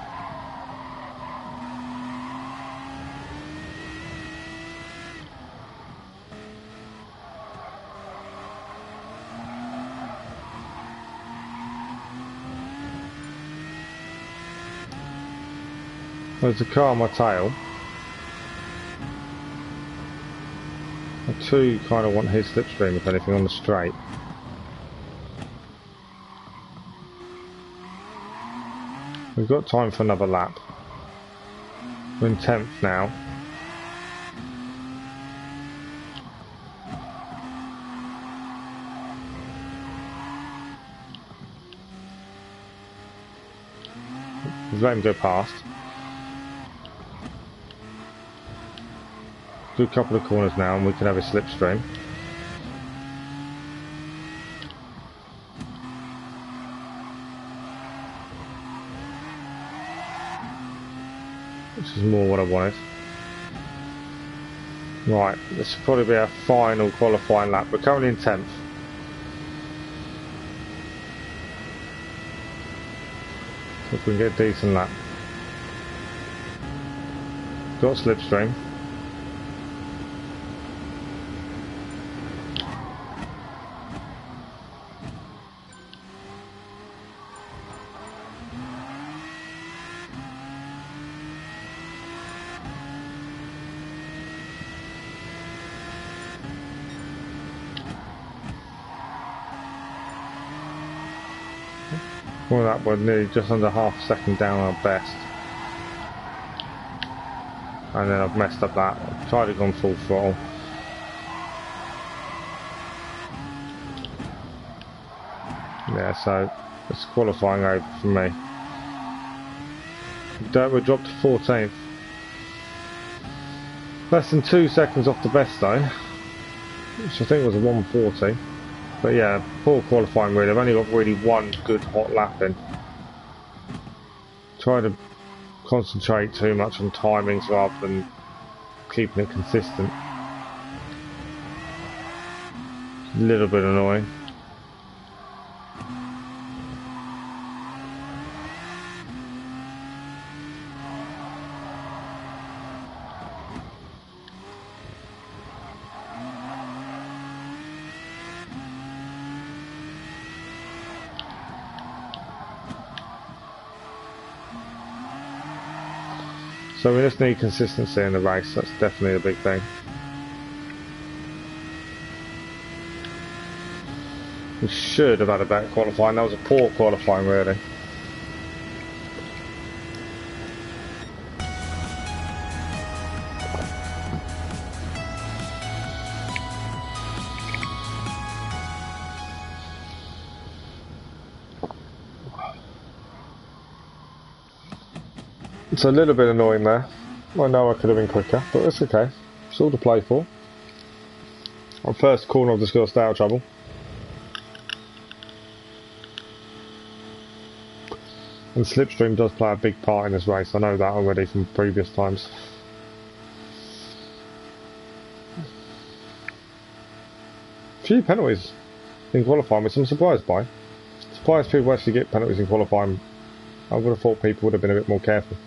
There's a car on my tail. I too kind of want his slipstream, if anything, on the straight. We've got time for another lap. We're in 10th now. We've let him go past. Do a couple of corners now and we can have a slipstream. This is more what I wanted. Right, this will probably be our final qualifying lap. We're currently in 10th. So if we can get a decent lap. Got slipstream. Well, that was nearly just under half a second down our best. And then I've messed up that. I've tried to go on full throttle. Yeah, so it's qualifying over for me. We dropped to 14th. Less than 2 seconds off the best though, which I think was a 140. But yeah, poor qualifying really. I've only got really one good hot lap in. Try to concentrate too much on timings rather than keeping it consistent. A little bit annoying. So we just need consistency in the race, that's definitely a big thing. We should have had a better qualifying, that was a poor qualifying really. It's a little bit annoying there. I know I could have been quicker, but it's okay. It's all to play for. On first corner, I've just got to stay out of trouble. And slipstream does play a big part in this race. I know that already from previous times. Few penalties in qualifying, which I'm surprised by. Surprised people actually get penalties in qualifying. I would have thought people would have been a bit more careful.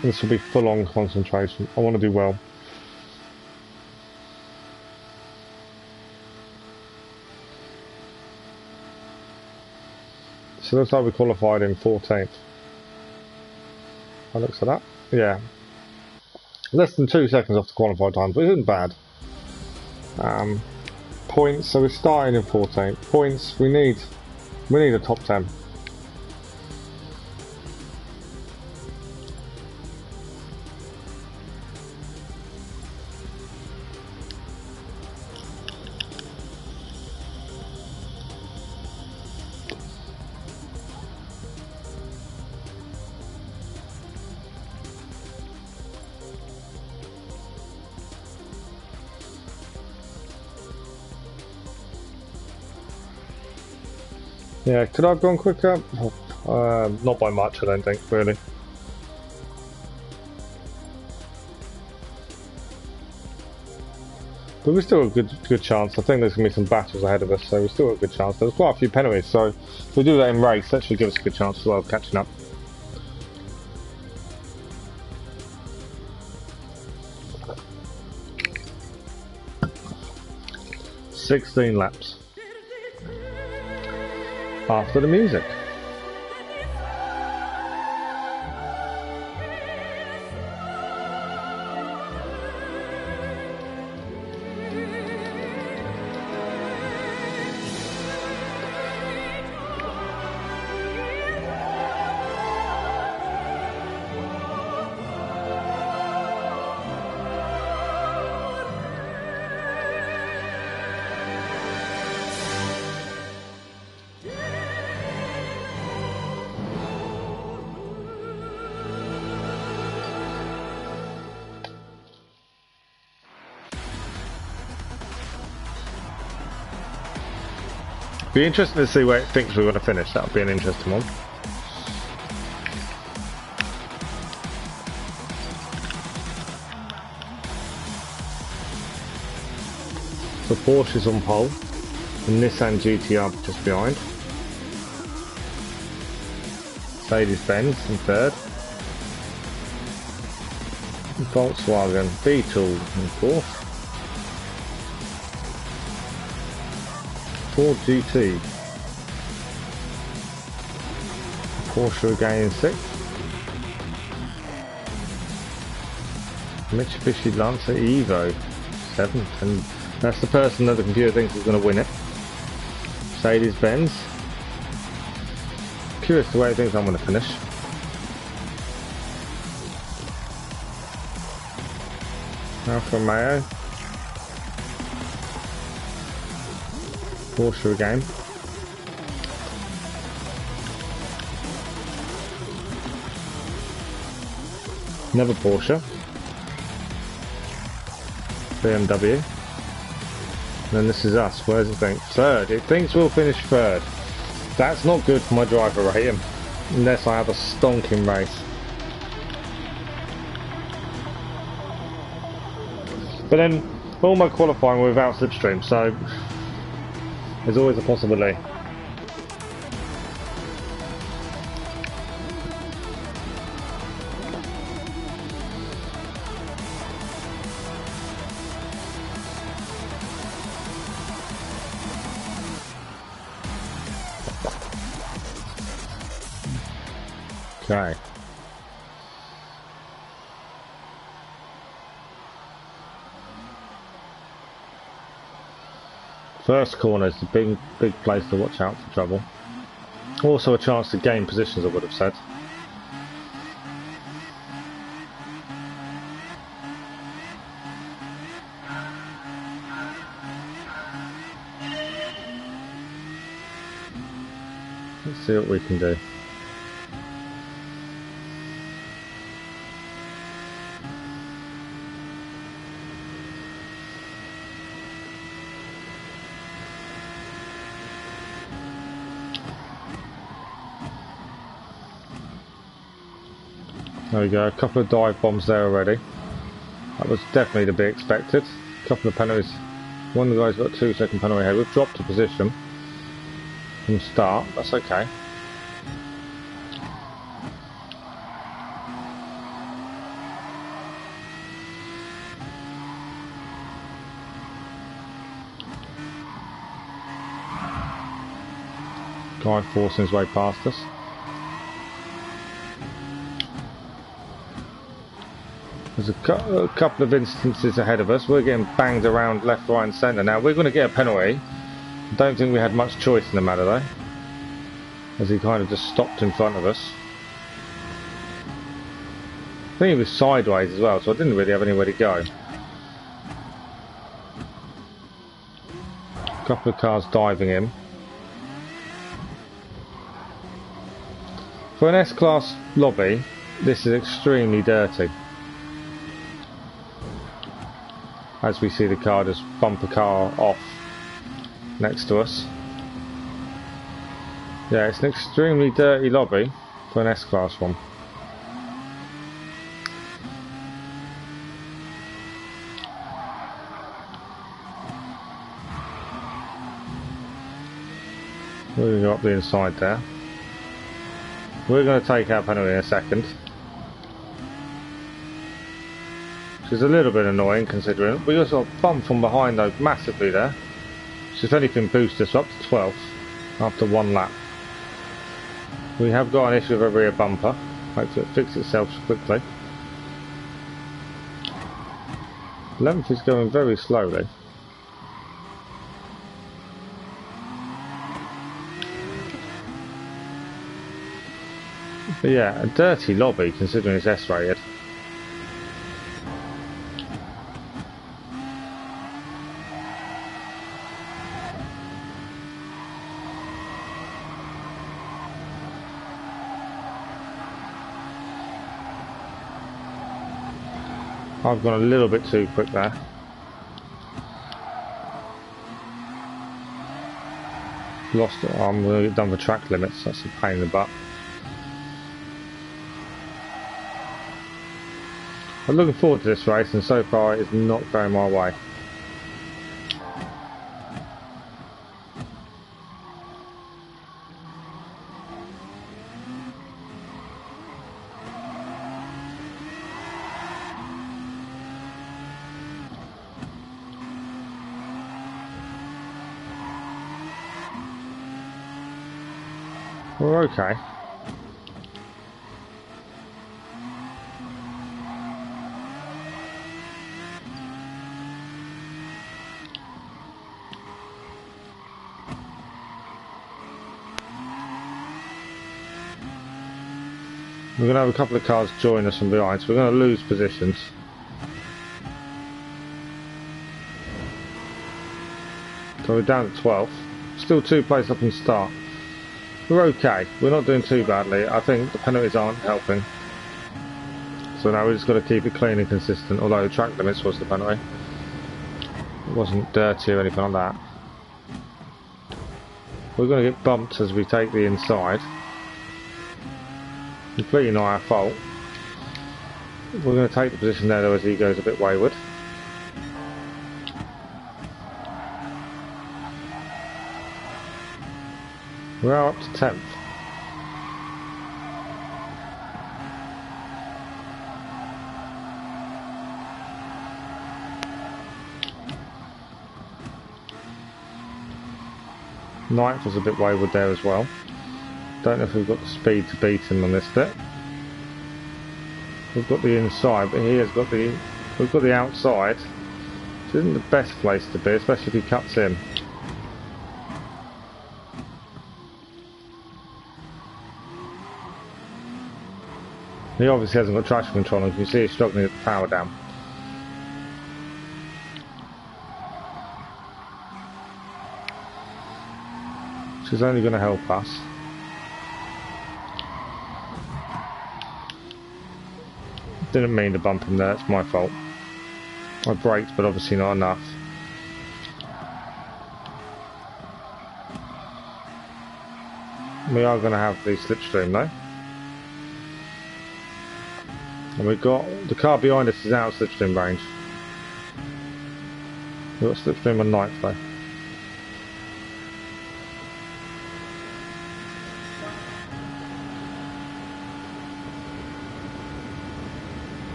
This will be full-on concentration. I want to do well. So looks like we qualified in 14th. That looks like that. Yeah. Less than 2 seconds off the qualified time, but it isn't bad. Points, so we're starting in 14th. Points, we need a top 10. Yeah, could I have gone quicker? Not by much, I don't think, really. But we've still got a good chance. I think there's going to be some battles ahead of us, so we've still got a good chance. There's quite a few penalties, so if we do that in race, that should give us a good chance as well of catching up. "16 laps. After the music. Be interesting to see where it thinks we're going to finish. That'll be an interesting one. So Porsche's on pole, and Nissan GTR just behind. Mercedes-Benz in third. Volkswagen Beetle in fourth. Ford GT. Porsche again in sixth. Mitsubishi Lancer Evo 7th, and that's the person that the computer thinks is going to win it. Mercedes-Benz. Curious the way it thinks I'm going to finish. Alfa Romeo. Porsche again. Another Porsche. BMW. And then this is us. Where does it think? Third. It thinks we'll finish third. That's not good for my driver rating. Unless I have a stonking race. But then, all my qualifying were without slipstream, so there's always a possibility. Okay. First corner is a big place to watch out for trouble. Also a chance to gain positions, I would have said. Let's see what we can do. There we go, a couple of dive bombs there already. That was definitely to be expected. A couple of penalties. One of the guys got a 2-second penalty ahead. We've dropped a position from start, that's okay. Guy forcing his way past us. There's a couple of instances ahead of us. We're getting banged around left, right and centre. Now we're going to get a penalty. I don't think we had much choice in the matter though, as he kind of just stopped in front of us. I think he was sideways as well, so I didn't really have anywhere to go. A couple of cars diving in. For an S-Class lobby, this is extremely dirty. As we see the car just bump a car off next to us. Yeah, it's an extremely dirty lobby for an S-Class one. We're going to go up the inside there. We're going to take our penalty in a second. Which is a little bit annoying considering we got sort of bumped from behind though massively there. Which if anything boosts us up to 12th after one lap. We have got an issue with a rear bumper. Hopefully it fixes itself quickly. Length is going very slowly. But yeah, a dirty lobby considering it's S-rated. I've gone a little bit too quick there. Lost it. I'm going to get done for track limits. That's a pain in the butt. I'm looking forward to this race, and so far it's not going my way. We're okay. We're going to have a couple of cars join us from behind, so we're going to lose positions. So we're down to 12th. Still 2 places up in start. We're okay. We're not doing too badly. I think the penalties aren't helping. So now we've just got to keep it clean and consistent, although the track limits was the penalty. It wasn't dirty or anything like that. We're going to get bumped as we take the inside. Completely not our fault. We're going to take the position there though as he goes a bit wayward. We are up to 10th. Ninth was a bit wayward there as well. Don't know if we've got the speed to beat him on this bit. We've got the inside, but he has got the... We've got the outside, which isn't the best place to be, especially if he cuts in. He obviously hasn't got traction control, and you can see he's struggling to power down. Which is only going to help us. Didn't mean to bump him there, it's my fault. I braked, but obviously not enough. We are going to have the slipstream though. And we've got, the car behind us is out of slipstream range. We've got slipstream on 9th though.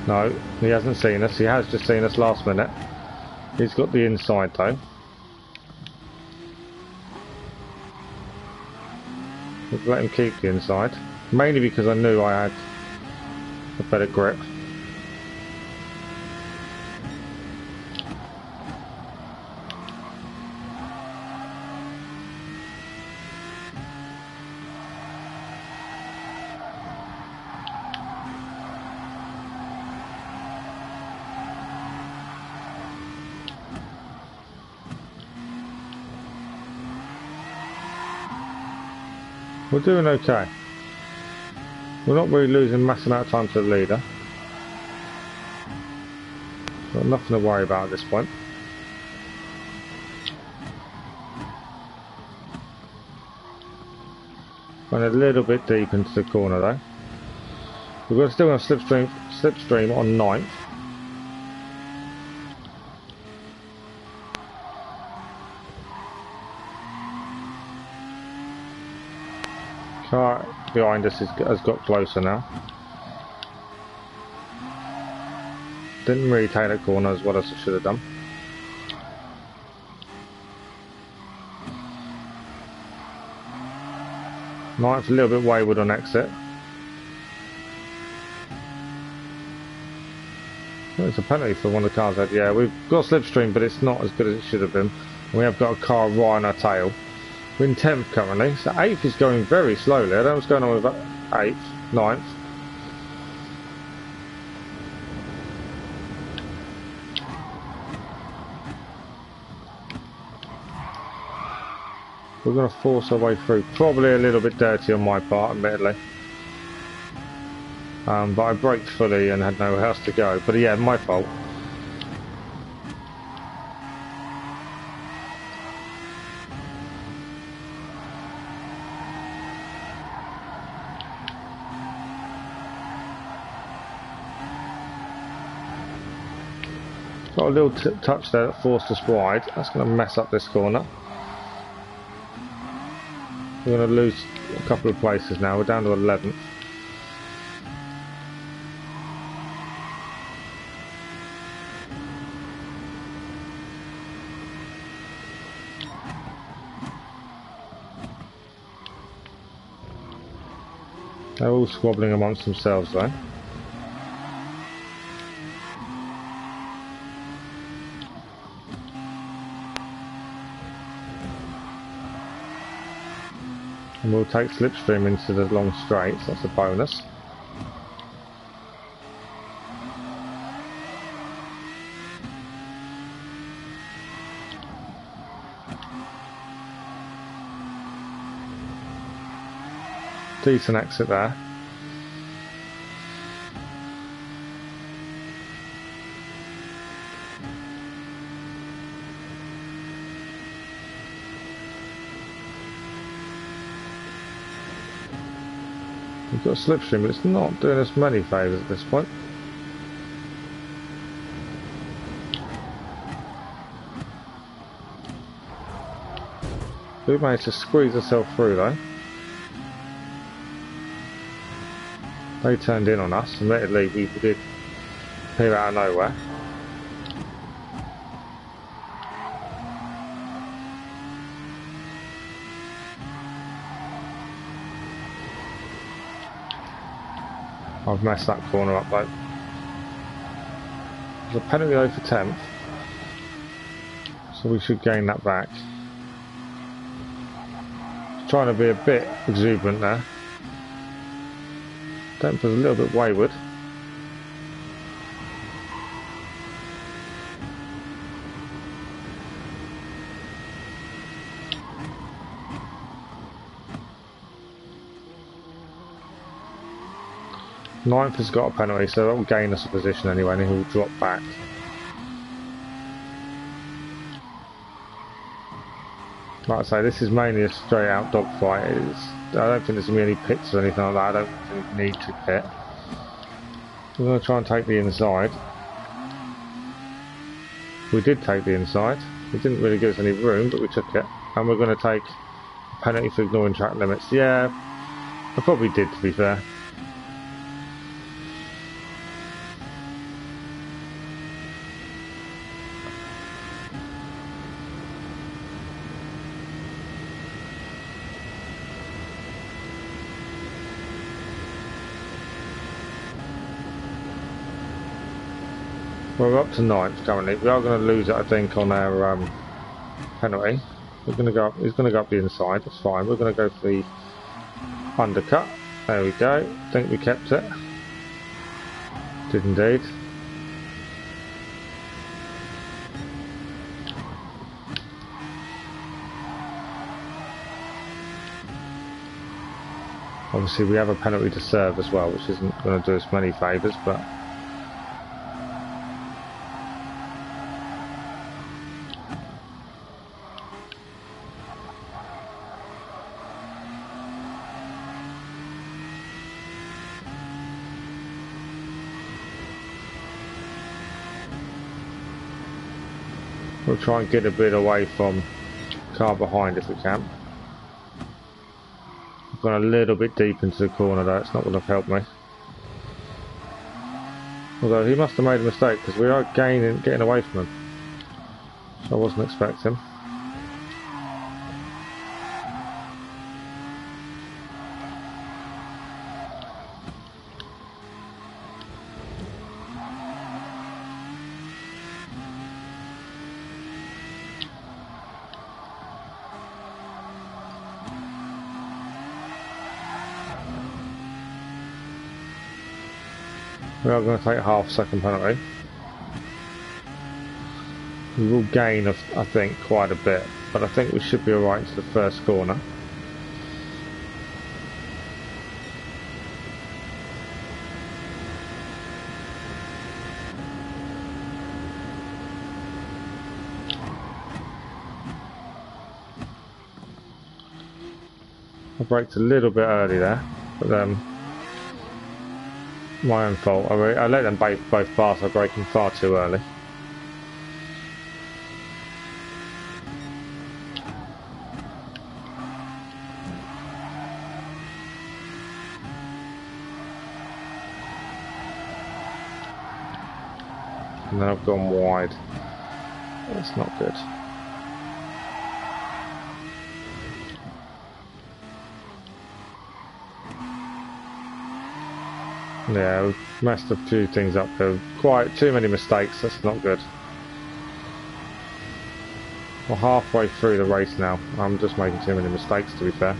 No, he hasn't seen us. He has just seen us last minute. He's got the inside though. We'll let him keep the inside. Mainly because I knew I had a better grip. We're doing okay. We're not really losing a massive amount of time to the leader. Got nothing to worry about at this point. Going a little bit deep into the corner though. We're going to still have slipstream on 9th. Car behind us has got closer now. Didn't really take that corner as well as I should have done. Ninth a little bit wayward on exit. It's a penalty for one of the cars ahead. Yeah, we've got slipstream, but it's not as good as it should have been. We have got a car right on our tail. We're in 10th currently, so 8th is going very slowly. I don't know what's going on with 8th, 9th. We're going to force our way through. Probably a little bit dirty on my part, admittedly. But I braked fully and had nowhere else to go. But yeah, my fault. Got a little touch there that forced us wide. That's going to mess up this corner. We're going to lose a couple of places now. We're down to 11th. They're all squabbling amongst themselves though. And we'll take slipstream into the long straights, that's a bonus. Decent exit there. We've got a slipstream, but it's not doing us many favours at this point. We managed to squeeze ourselves through though. They turned in on us, admittedly we did appear out of nowhere. I've messed that corner up though. There's a penalty though for 10th, so we should gain that back. Trying to be a bit exuberant there. 10th was a little bit wayward. Ninth has got a penalty, so that will gain us a position anyway, and he'll drop back. Like I say, this is mainly a straight out dogfight. I don't think there's going to be any pits or anything like that. I don't think we need to pit. We're going to try and take the inside. We did take the inside. It didn't really give us any room, but we took it. And we're going to take a penalty for ignoring track limits. Yeah, I probably did, to be fair. We're up to 9th currently. We are going to lose it, I think, on our penalty. We're going to go up. He's going to go up the inside. That's fine. We're going to go for the undercut. There we go. I think we kept it. Did indeed. Obviously, we have a penalty to serve as well, which isn't going to do us many favours, but. We'll try and get a bit away from car behind if we can. I've gone a little bit deep into the corner though, it's not going to help me. Although he must have made a mistake because we are getting away from him. So I wasn't expecting. We are going to take a half-second penalty. We will gain, I think, quite a bit, but I think we should be alright into the first corner. I braked a little bit early there, but my own fault. I let them both pass by braking far too early. And then I've gone wide. That's not good. Yeah, we've messed a few things up there. Quite too many mistakes, that's not good. We're halfway through the race now. I'm just making too many mistakes, to be fair.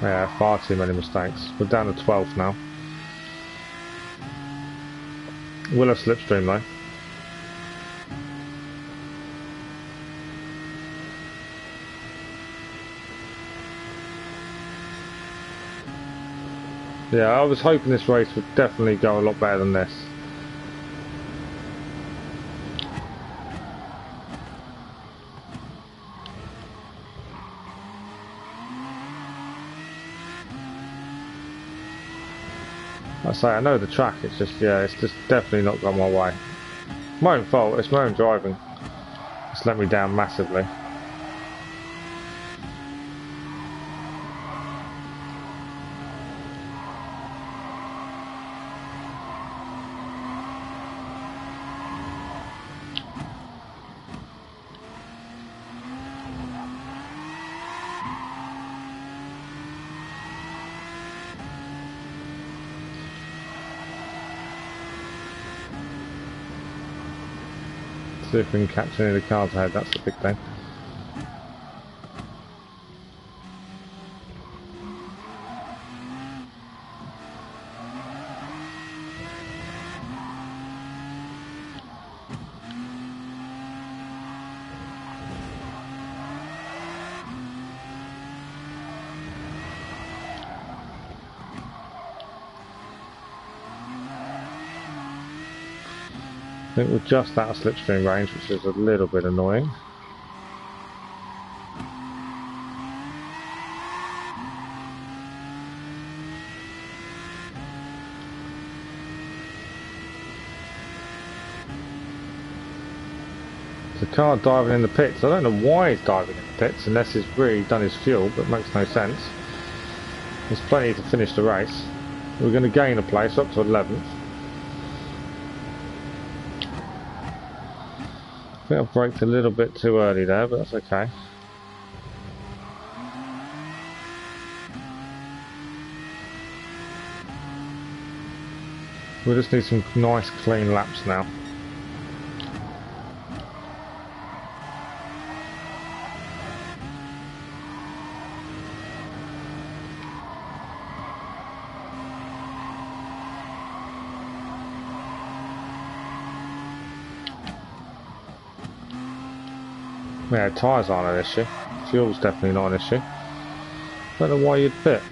Yeah, far too many mistakes. We're down to 12th now. We'll have slipstream though. Yeah, I was hoping this race would definitely go a lot better than this. I say, I know the track, it's just definitely not gone my way. My own fault, it's my own driving. It's let me down massively. See if we can catch any of the cars ahead, that's the big thing. I think we're just out of slipstream range, which is a little bit annoying. The car diving in the pits. I don't know why he's diving in the pits unless he's really done his fuel, but it makes no sense. There's plenty to finish the race. We're going to gain a place up to 11th. I think I've braked a little bit too early there, but that's okay. We just need some nice clean laps now. Yeah, tyres aren't an issue. Fuel's definitely not an issue. Don't know why you'd pit.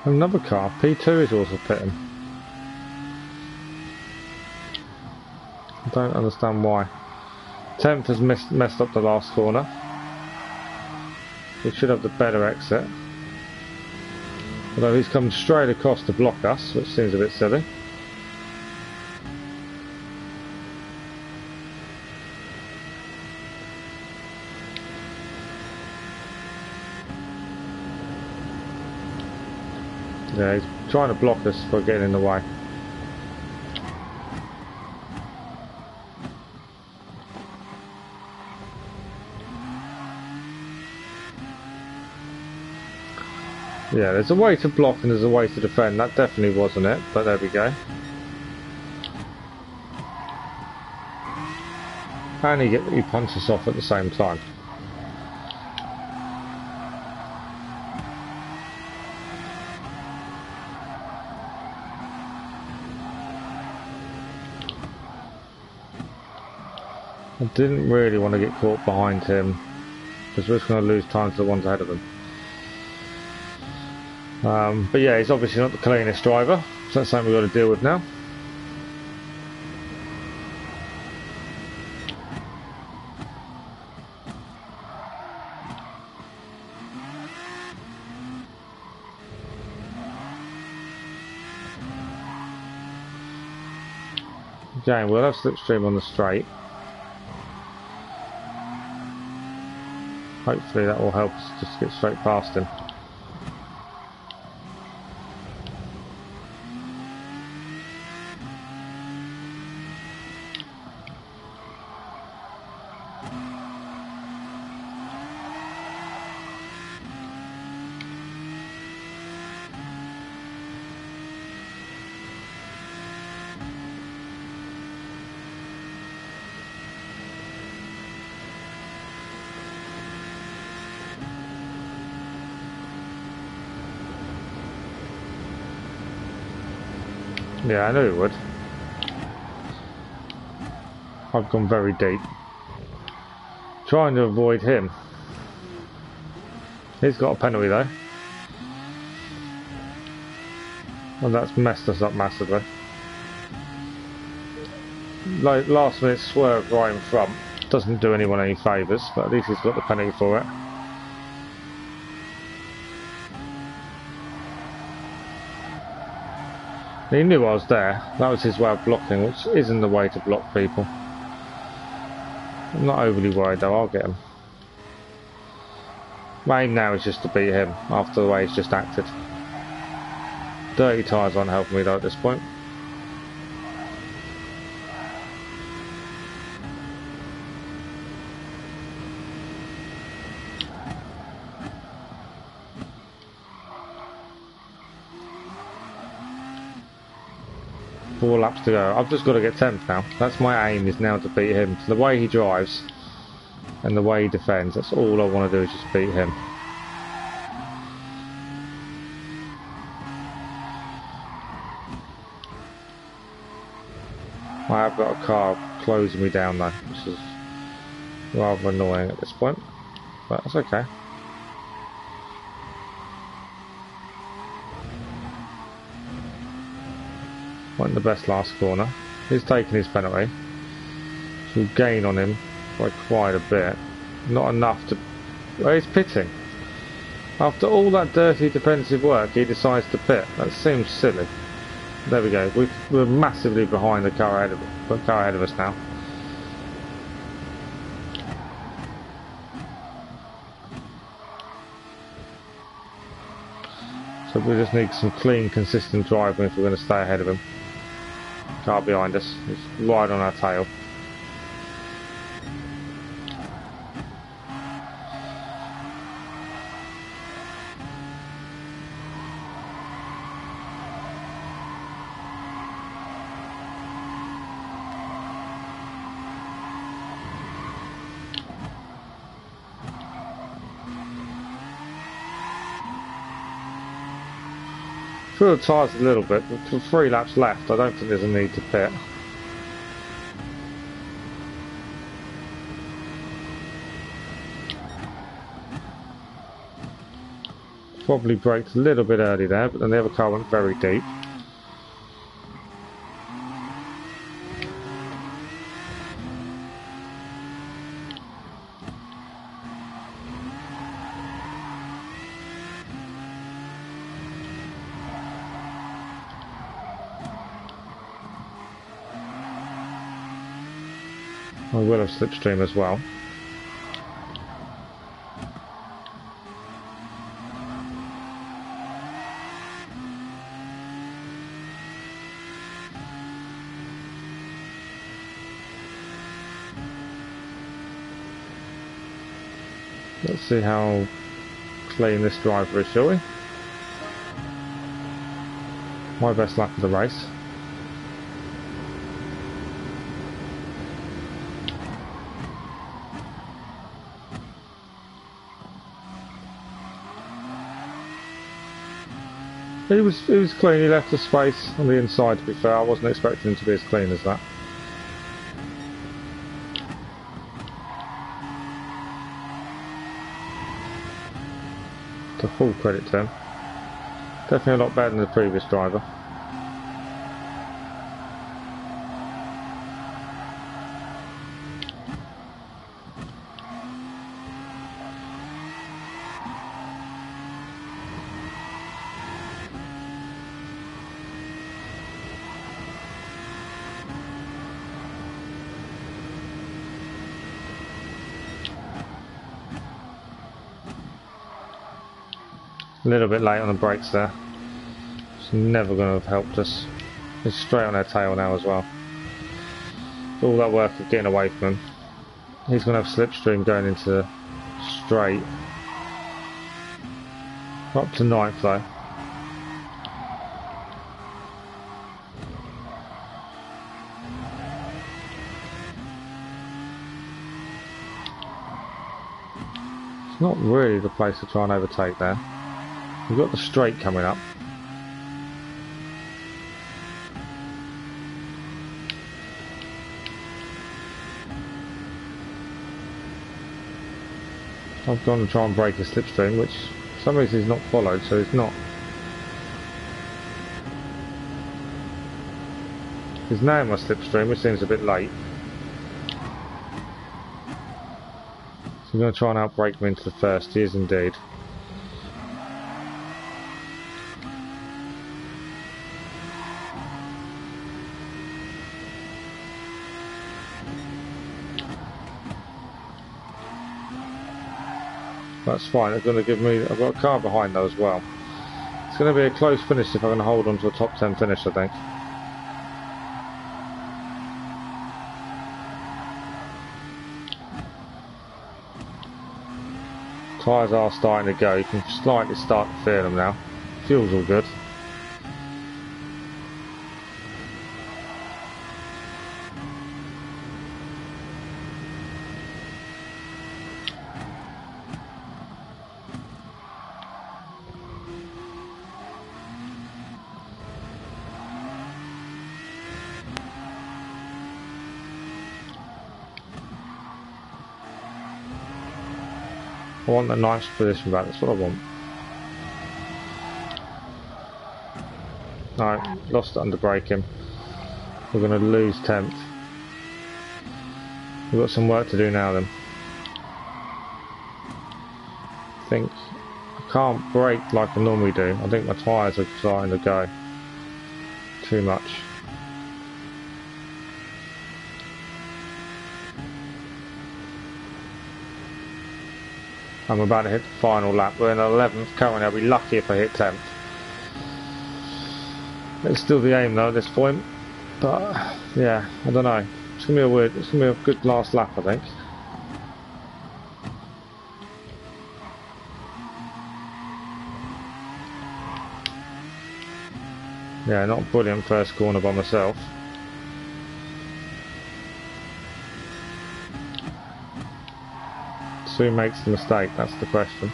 Another car, P2 is also pitting. I don't understand why. 10th has messed up the last corner. He should have the better exit. Although he's come straight across to block us, which seems a bit silly. Yeah, he's trying to block us for getting in the way. Yeah, there's a way to block and there's a way to defend. That definitely wasn't it, but there we go. And he punches off at the same time. I didn't really want to get caught behind him because we're just going to lose time to the ones ahead of him. But yeah, he's obviously not the cleanest driver, so that's something we've got to deal with now. Again, we'll have slipstream on the straight. Hopefully that will help us just get straight past him. Yeah, I knew it would. I've gone very deep. Trying to avoid him. He's got a penalty though. And that's messed us up massively. Like, last minute swerve right in front. Doesn't do anyone any favours, but at least he's got the penalty for it. He knew I was there. That was his way of blocking, which isn't the way to block people. I'm not overly worried though, I'll get him. My aim now is just to beat him after the way he's just acted. Dirty tyres aren't helping me though at this point. Four laps to go. I've just got to get 10th now. That's my aim, is now to beat him. So the way he drives and the way he defends, that's all I want to do, is just beat him. I have got a car closing me down though, which is rather annoying at this point, but that's okay. Wasn't the best last corner. He's taking his penalty. So we'll gain on him by quite a bit. Not enough to... Well, he's pitting. After all that dirty defensive work, he decides to pit. That seems silly. There we go. We're massively behind the car ahead of us now. So we just need some clean, consistent driving if we're going to stay ahead of him. Car behind us, it's right on our tail. Through the tyres a little bit, but for 3 laps left, I don't think there's a need to pit. Probably braked a little bit early there, but then the other car went very deep. I will have slipstream as well. Let's see how clean this driver is, shall we? My best lap of the race. He was clean. He left the space on the inside, to be fair. I wasn't expecting him to be as clean as that. To full credit to him. Definitely a lot better than the previous driver. A little bit late on the brakes there. It's never going to have helped us. It's straight on our tail now as well. All that work of getting away from him. He's going to have slipstream going into straight. Up to 9th though. It's not really the place to try and overtake there. We've got the straight coming up. I've gone to try and break a slipstream, which for some reason he's not followed, so he's not. He's now in my slipstream, which seems a bit late. So I'm going to try and outbrake him into the first. He is indeed. That's fine. They're going to give me... I've got a car behind though as well. It's going to be a close finish if I can hold on to a top 10 finish, I think. Tyres are starting to go. You can slightly start to feel them now. Fuel's all good. I want the nice position back, that's what I want. No, lost it under braking. We're going to lose 10th. We've got some work to do now then. I think I can't brake like I normally do. I think my tyres are starting to go too much. I'm about to hit the final lap. We're in 11th currently. I'll be lucky if I hit 10th. It's still the aim though at this point. But yeah, I don't know. It's gonna be a weird. It's gonna be a good last lap, I think. Yeah, not brilliant first corner by myself. So who makes the mistake? That's the question.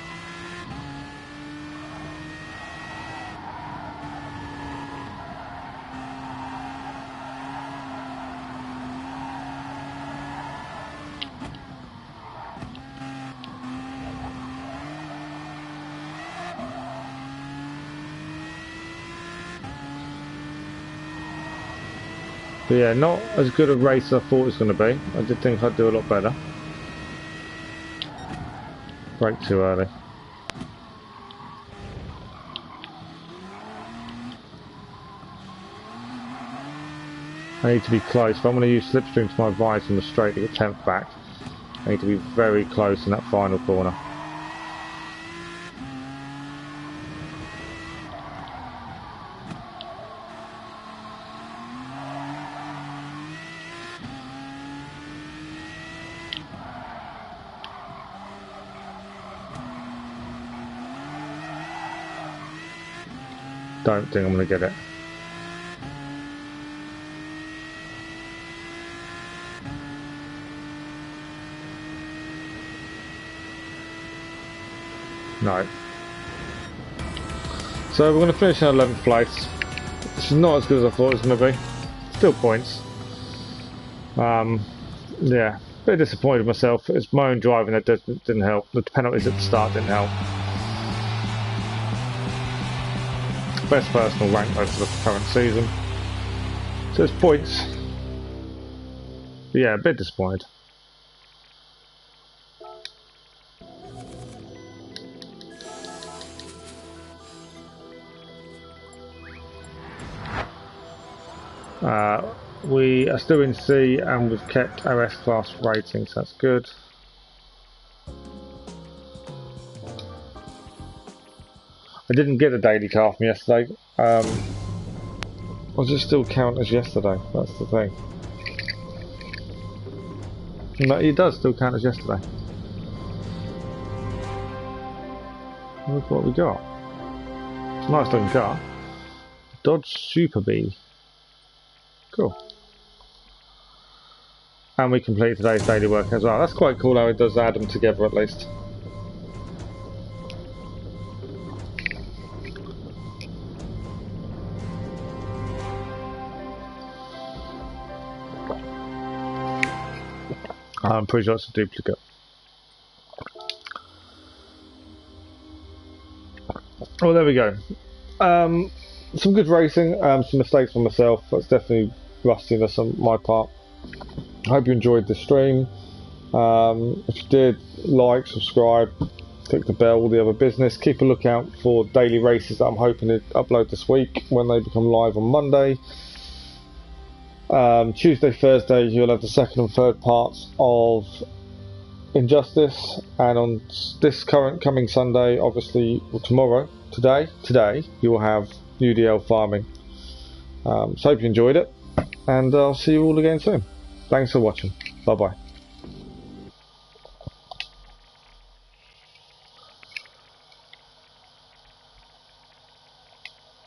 But yeah, not as good a race as I thought it was going to be. I did think I'd do a lot better. Brake too early. I need to be close. If I'm going to use slipstream to my advice on the straight to get 10th back, I need to be very close in that final corner. Don't think I'm going to get it. No. So we're going to finish in 11th place, which is not as good as I thought it was going to be. Still points. Yeah, a bit disappointed with myself. It's my own driving that didn't help. The penalties at the start didn't help. Best personal rank though for the current season. So it's points. But yeah, a bit disappointed. We are still in C and we've kept our S-Class ratings, so that's good. I didn't get a daily car from yesterday. Does it still count as yesterday? That's the thing. No, it does still count as yesterday. Look what we got. It's a nice looking car. Dodge Super Bee. Cool. And we completed today's daily work as well. That's quite cool how it does add them together at least. I'm pretty sure it's a duplicate. Well, there we go. Some good racing, some mistakes for myself. That's definitely rustiness on my part. I hope you enjoyed the stream. If you did, like, subscribe, click the bell, all the other business. Keep a lookout for daily races that I'm hoping to upload this week when they become live on Monday. Tuesday, Thursday, you'll have the second and third parts of Injustice, and on this coming Sunday, obviously, or tomorrow, today, you will have UDL farming. So hope you enjoyed it, and I'll see you all again soon. Thanks for watching. Bye bye.